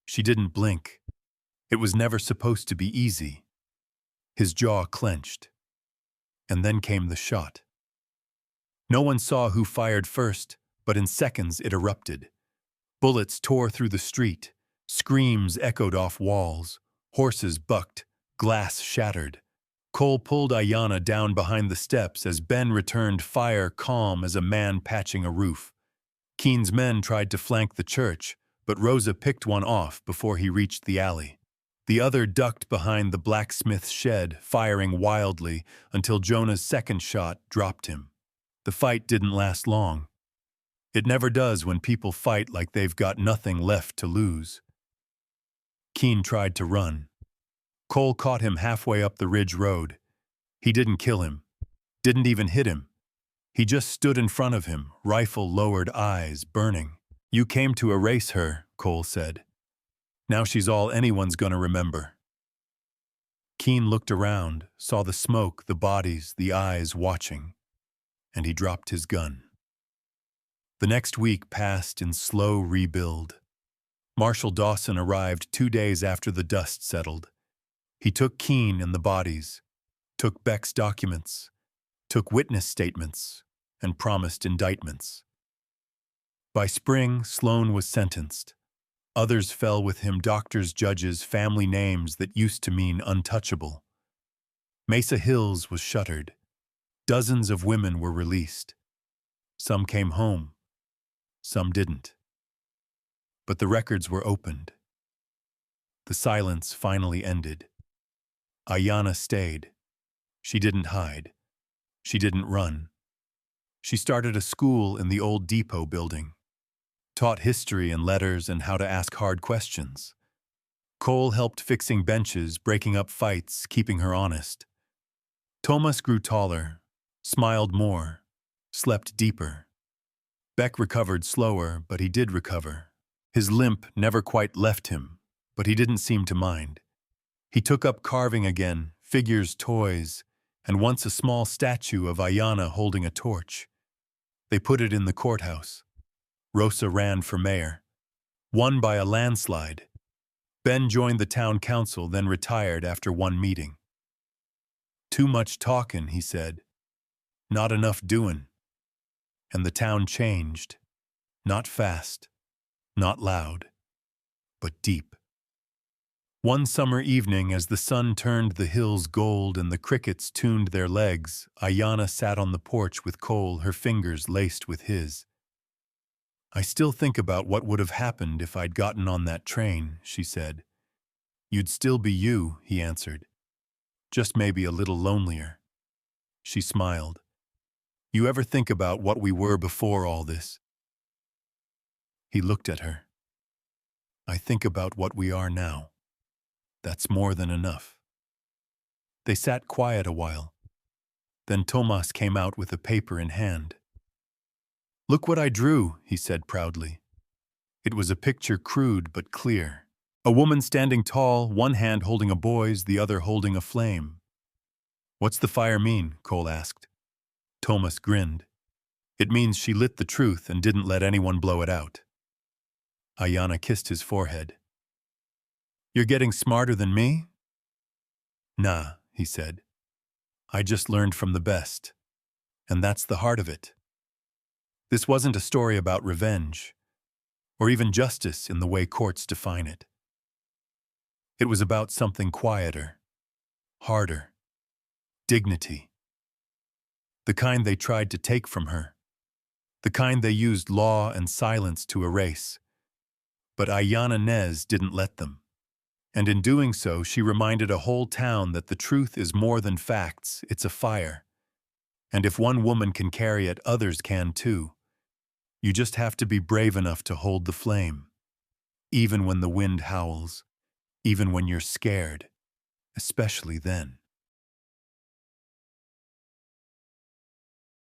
She didn't blink. It was never supposed to be easy. His jaw clenched. And then came the shot. No one saw who fired first, but in seconds it erupted. Bullets tore through the street. Screams echoed off walls. Horses bucked. Glass shattered. Cole pulled Ayana down behind the steps as Ben returned fire, calm as a man patching a roof. Keen's men tried to flank the church, but Rosa picked one off before he reached the alley. The other ducked behind the blacksmith's shed, firing wildly until Jonah's second shot dropped him. The fight didn't last long. It never does when people fight like they've got nothing left to lose. Keen tried to run. Cole caught him halfway up the ridge road. He didn't kill him. Didn't even hit him. He just stood in front of him, rifle lowered, eyes burning. You came to erase her, Cole said. Now she's all anyone's gonna remember. Keen looked around, saw the smoke, the bodies, the eyes watching, and he dropped his gun. The next week passed in slow rebuild. Marshal Dawson arrived 2 days after the dust settled. He took Keen and the bodies, took Beck's documents, took witness statements, and promised indictments. By spring, Sloan was sentenced. Others fell with him, doctors, judges, family names that used to mean untouchable. Mesa Hills was shuttered. Dozens of women were released. Some came home. Some didn't. But the records were opened. The silence finally ended. Ayana stayed. She didn't hide. She didn't run. She started a school in the old depot building. Taught history and letters and how to ask hard questions. Cole helped fixing benches, breaking up fights, keeping her honest. Thomas grew taller, smiled more, slept deeper. Beck recovered slower, but he did recover. His limp never quite left him, but he didn't seem to mind. He took up carving again, figures, toys, and once a small statue of Ayanna holding a torch. They put it in the courthouse. Rosa ran for mayor. Won by a landslide. Ben joined the town council, then retired after one meeting. "Too much talkin'," he said. "Not enough doin'." And the town changed. Not fast, not loud, but deep. One summer evening, as the sun turned the hills gold and the crickets tuned their legs, Ayanna sat on the porch with Cole, her fingers laced with his. "I still think about what would have happened if I'd gotten on that train," she said. "You'd still be you," he answered. "Just maybe a little lonelier." She smiled. "You ever think about what we were before all this?" He looked at her. "I think about what we are now. That's more than enough." They sat quiet a while. Then Tomas came out with a paper in hand. "Look what I drew," he said proudly. It was a picture crude but clear. A woman standing tall, one hand holding a boy's, the other holding a flame. "What's the fire mean?" Cole asked. Tomas grinned. "It means she lit the truth and didn't let anyone blow it out." Ayanna kissed his forehead. "You're getting smarter than me?" "Nah," he said. "I just learned from the best. And that's the heart of it. This wasn't a story about revenge, or even justice in the way courts define it. It was about something quieter, harder, dignity. The kind they tried to take from her. The kind they used law and silence to erase. But Ayanna Nez didn't let them. And in doing so, she reminded a whole town that the truth is more than facts, it's a fire. And if one woman can carry it, others can too. You just have to be brave enough to hold the flame. Even when the wind howls, even when you're scared, especially then.